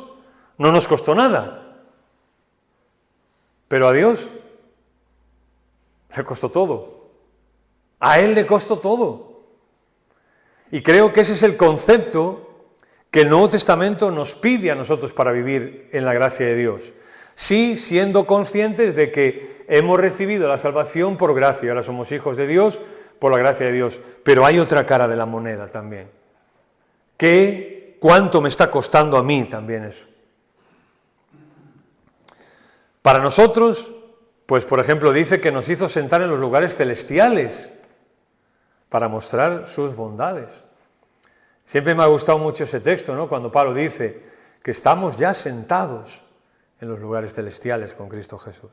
no nos costó nada, pero a Dios le costó todo. A Él le costó todo. Y creo que ese es el concepto que el Nuevo Testamento nos pide a nosotros para vivir en la gracia de Dios. Sí, siendo conscientes de que hemos recibido la salvación por gracia, ahora somos hijos de Dios por la gracia de Dios, pero hay otra cara de la moneda también. ¿Cuánto me está costando a mí también eso? Para nosotros, pues por ejemplo dice que nos hizo sentar en los lugares celestiales para mostrar sus bondades. Siempre me ha gustado mucho ese texto, ¿no? Cuando Pablo dice que estamos ya sentados en los lugares celestiales con Cristo Jesús.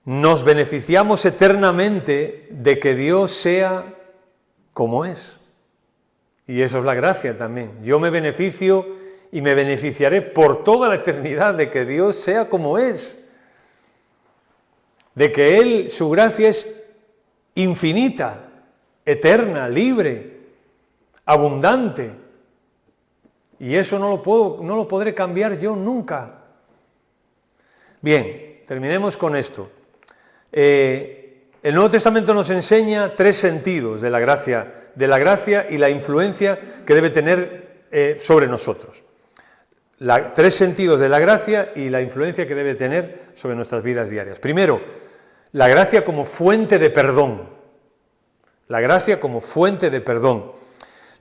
Nos beneficiamos eternamente de que Dios sea como es. Y eso es la gracia también. Yo me beneficio y me beneficiaré por toda la eternidad de que Dios sea como es. De que Él, su gracia es infinita, eterna, libre, abundante. Y eso no lo podré cambiar yo nunca. Bien, terminemos con esto. El Nuevo Testamento nos enseña 3 sentidos de la gracia y la influencia que debe tener sobre nosotros. 3 sentidos de la gracia y la influencia que debe tener sobre nuestras vidas diarias. Primero, La gracia como fuente de perdón. La gracia como fuente de perdón.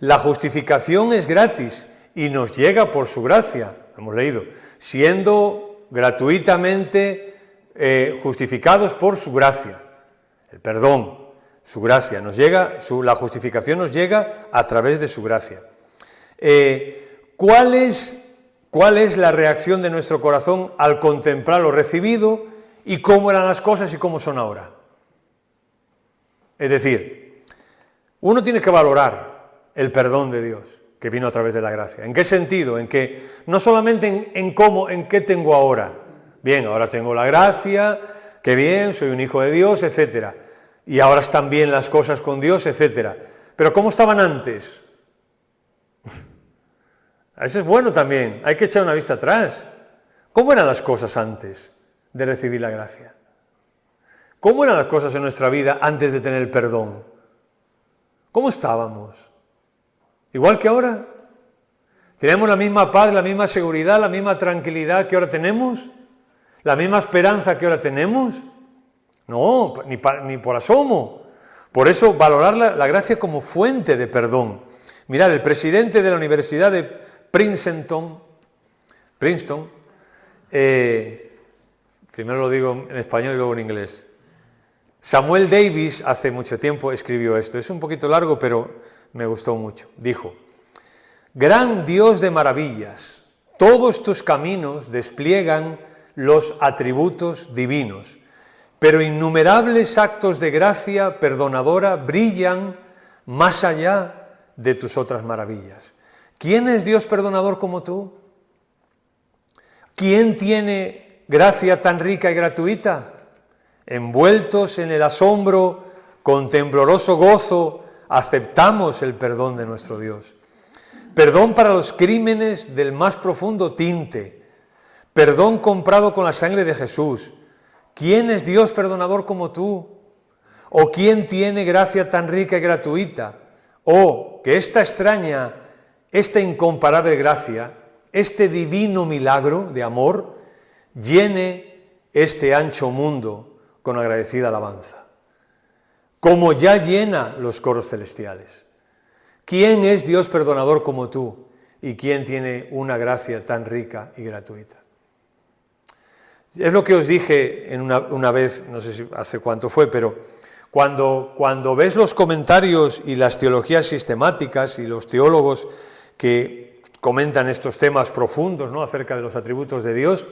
La justificación es gratis y nos llega por su gracia, hemos leído, siendo gratuitamente justificados por su gracia. El perdón, su gracia, nos llega, la justificación nos llega a través de su gracia. ¿Cuál es la reacción de nuestro corazón al contemplar lo recibido y cómo eran las cosas y cómo son ahora? Es decir, uno tiene que valorar el perdón de Dios que vino a través de la gracia. ¿En qué sentido? En que no solamente en qué tengo ahora. Bien, ahora tengo la gracia, qué bien, soy un hijo de Dios, etcétera. Y ahora están bien las cosas con Dios, etcétera. Pero ¿cómo estaban antes? Eso es bueno también, hay que echar una vista atrás. ¿Cómo eran las cosas antes de recibir la gracia? ¿Cómo eran las cosas en nuestra vida antes de tener el perdón? ¿Cómo estábamos? ¿Igual que ahora? ¿Tenemos la misma paz, la misma seguridad, la misma tranquilidad que ahora tenemos? ¿La misma esperanza que ahora tenemos? No, ni por asomo. Por eso valorar la gracia como fuente de perdón. Mirad, el presidente de la Universidad de Princeton, primero lo digo en español y luego en inglés, Samuel Davis hace mucho tiempo escribió esto, es un poquito largo pero me gustó mucho, dijo: gran Dios de maravillas, todos tus caminos despliegan los atributos divinos, pero innumerables actos de gracia perdonadora brillan más allá de tus otras maravillas. ¿Quién es Dios perdonador como tú? ¿Quién tiene gracia tan rica y gratuita? Envueltos en el asombro, con tembloroso gozo, aceptamos el perdón de nuestro Dios. Perdón para los crímenes del más profundo tinte. Perdón comprado con la sangre de Jesús. ¿Quién es Dios perdonador como tú? ¿O quién tiene gracia tan rica y gratuita? O que esta extraña, esta incomparable gracia, este divino milagro de amor, llene este ancho mundo con agradecida alabanza, como ya llena los coros celestiales. ¿Quién es Dios perdonador como tú? ¿Y quién tiene una gracia tan rica y gratuita? Es lo que os dije una vez, no sé si hace cuánto fue, pero cuando ves los comentarios y las teologías sistemáticas y los teólogos que comentan estos temas profundos, ¿no?, acerca de los atributos de Dios,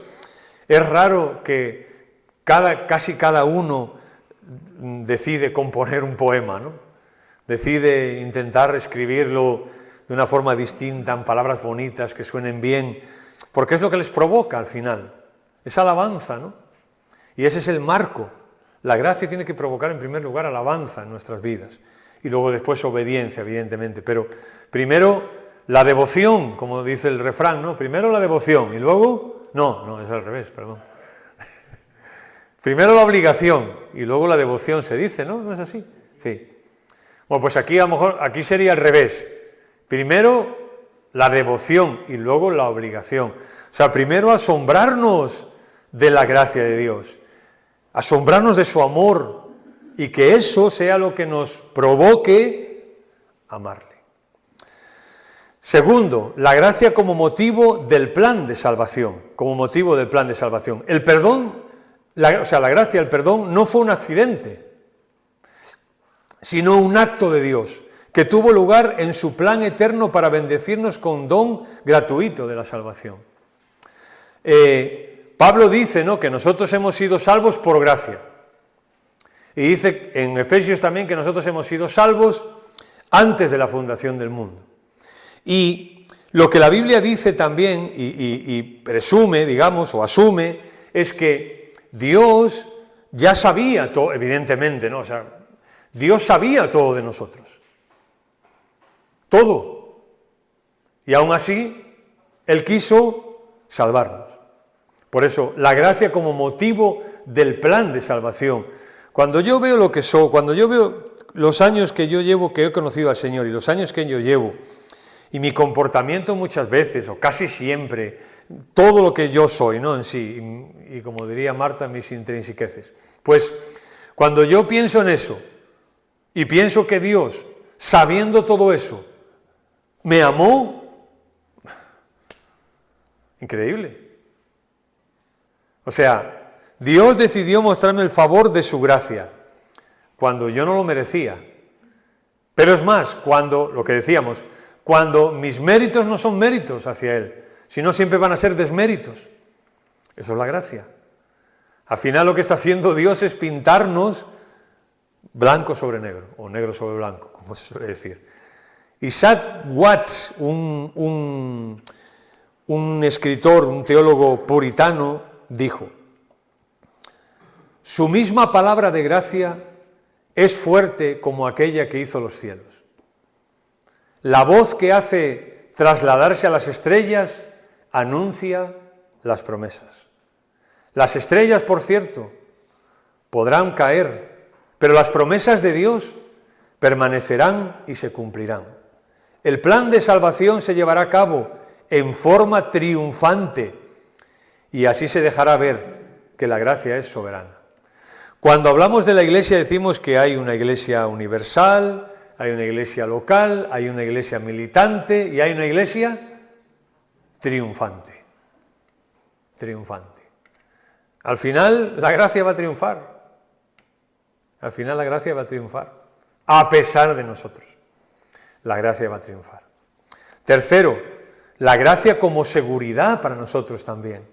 es raro que casi cada uno decide componer un poema, ¿no? Decide intentar escribirlo de una forma distinta, en palabras bonitas, que suenen bien, porque es lo que les provoca al final, es alabanza, ¿no? Y ese es el marco. La gracia tiene que provocar en primer lugar alabanza en nuestras vidas, y luego después obediencia, evidentemente, pero primero la devoción, como dice el refrán, ¿no? Primero la devoción y luego... No, es al revés, perdón. Primero la obligación y luego la devoción, se dice, ¿no? ¿No es así? Sí. Bueno, pues aquí a lo mejor, aquí sería al revés. Primero la devoción y luego la obligación. O sea, primero asombrarnos de la gracia de Dios, asombrarnos de su amor y que eso sea lo que nos provoque amarle. Segundo, la gracia como motivo del plan de salvación, como motivo del plan de salvación. El perdón, la gracia, el perdón no fue un accidente, sino un acto de Dios que tuvo lugar en su plan eterno para bendecirnos con don gratuito de la salvación. Pablo dice, ¿no?, que nosotros hemos sido salvos por gracia. Y dice en Efesios también que nosotros hemos sido salvos antes de la fundación del mundo. Y lo que la Biblia dice también, y presume, digamos, o asume, es que Dios ya sabía todo, evidentemente, ¿no? O sea, Dios sabía todo de nosotros. Todo. Y aún así, Él quiso salvarnos. Por eso, la gracia como motivo del plan de salvación. Cuando yo veo lo que soy, cuando yo veo los años que yo llevo, que he conocido al Señor, y los años que yo llevo, y mi comportamiento muchas veces, o casi siempre, todo lo que yo soy, ¿no?, en sí, y como diría Marta, mis intrinsiqueces, pues Cuando yo pienso en eso y pienso que Dios, sabiendo todo eso, me amó, increíble. O sea, Dios decidió mostrarme el favor de su gracia cuando yo no lo merecía. Pero es más, cuando, lo que decíamos, cuando mis méritos no son méritos hacia Él, sino siempre van a ser desméritos. Eso es la gracia. Al final lo que está haciendo Dios es pintarnos blanco sobre negro, o negro sobre blanco, como se suele decir. Isaac Watts, un escritor, un teólogo puritano, dijo: su misma palabra de gracia es fuerte como aquella que hizo los cielos. La voz que hace trasladarse a las estrellas anuncia las promesas. Las estrellas, por cierto, podrán caer, pero las promesas de Dios permanecerán y se cumplirán. El plan de salvación se llevará a cabo en forma triunfante y así se dejará ver que la gracia es soberana. Cuando hablamos de la Iglesia decimos que hay una Iglesia universal, hay una Iglesia local, hay una Iglesia militante y hay una Iglesia triunfante. Triunfante. Al final la gracia va a triunfar. Al final la gracia va a triunfar. A pesar de nosotros. La gracia va a triunfar. Tercero, la gracia como seguridad para nosotros también.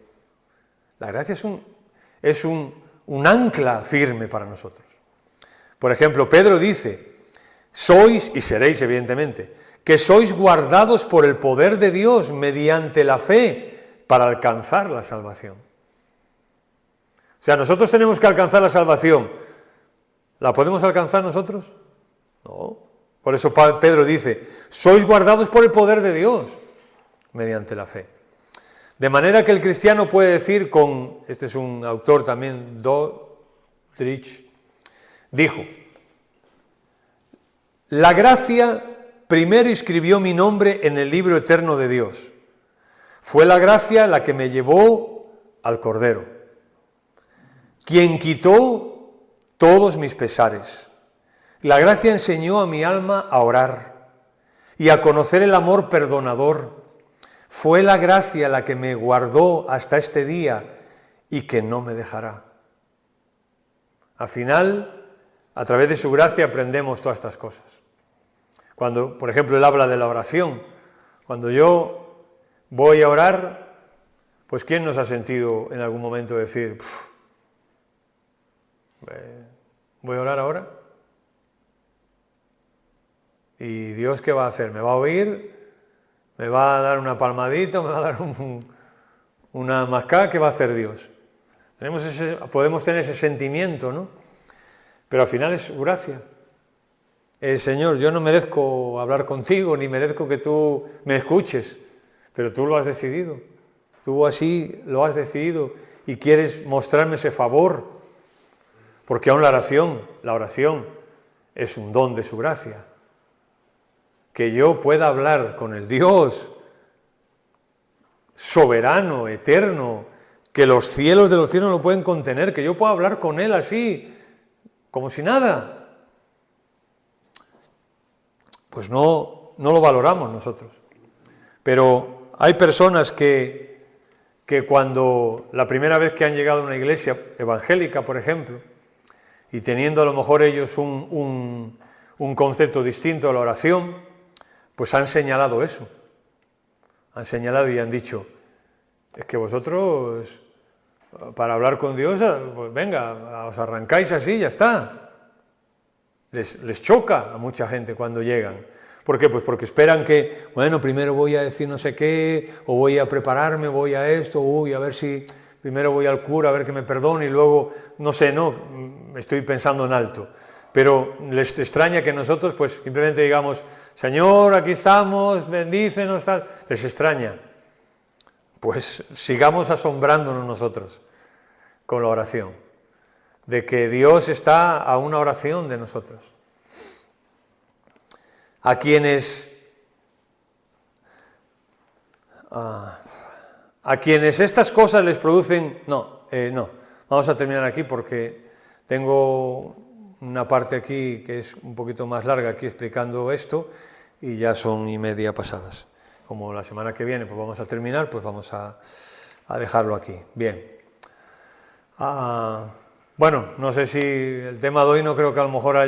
La gracia es un ancla firme para nosotros. Por ejemplo, Pedro dice: sois, y seréis evidentemente, que sois guardados por el poder de Dios mediante la fe para alcanzar la salvación. O sea, nosotros tenemos que alcanzar la salvación. ¿La podemos alcanzar nosotros? No. Por eso Pedro dice: sois guardados por el poder de Dios mediante la fe. De manera que el cristiano puede decir este es un autor también, Doddridge, dijo: la gracia primero inscribió mi nombre en el libro eterno de Dios. Fue la gracia la que me llevó al Cordero, quien quitó todos mis pesares. La gracia enseñó a mi alma a orar y a conocer el amor perdonador. Fue la gracia la que me guardó hasta este día y que no me dejará. Al final, a través de su gracia aprendemos todas estas cosas. Cuando, por ejemplo, él habla de la oración, cuando yo voy a orar, pues ¿quién nos ha sentido en algún momento decir: voy a orar ahora? ¿Y Dios qué va a hacer? ¿Me va a oír? ¿Me va a dar una palmadita? ¿Me va a dar una mascada? ¿Qué va a hacer Dios? Podemos tener ese sentimiento, ¿no? Pero al final es su gracia. Señor, yo no merezco hablar contigo, ni merezco que tú me escuches, pero tú lo has decidido. Tú así lo has decidido y quieres mostrarme ese favor, porque aún la oración es un don de su gracia. Que yo pueda hablar con el Dios soberano, eterno, que los cielos de los cielos no pueden contener, que yo pueda hablar con Él así, como si nada. Pues no lo valoramos nosotros. Pero hay personas que cuando la primera vez que han llegado a una iglesia evangélica, por ejemplo, y teniendo a lo mejor ellos un concepto distinto a la oración, pues han señalado eso. Han señalado y han dicho: es que vosotros, para hablar con Dios, pues venga, os arrancáis así y ya está. Les choca a mucha gente cuando llegan. ¿Por qué? Pues porque esperan que, bueno, primero voy a decir no sé qué, o voy a prepararme, voy a esto, a ver si primero voy al cura a ver que me perdone y luego, no sé, estoy pensando en alto. Pero les extraña que nosotros pues simplemente digamos: Señor, aquí estamos, bendícenos, tal. Les extraña. Pues sigamos asombrándonos nosotros con la oración, de que Dios está a una oración de nosotros. A quienes estas cosas les producen... No, vamos a terminar aquí porque Tengo una parte aquí que es un poquito más larga aquí explicando esto y ya son 1:30 pasadas. Como la semana que viene pues vamos a terminar, pues vamos a dejarlo aquí. Bien. Bueno, no sé si el tema de hoy no creo que a lo mejor haya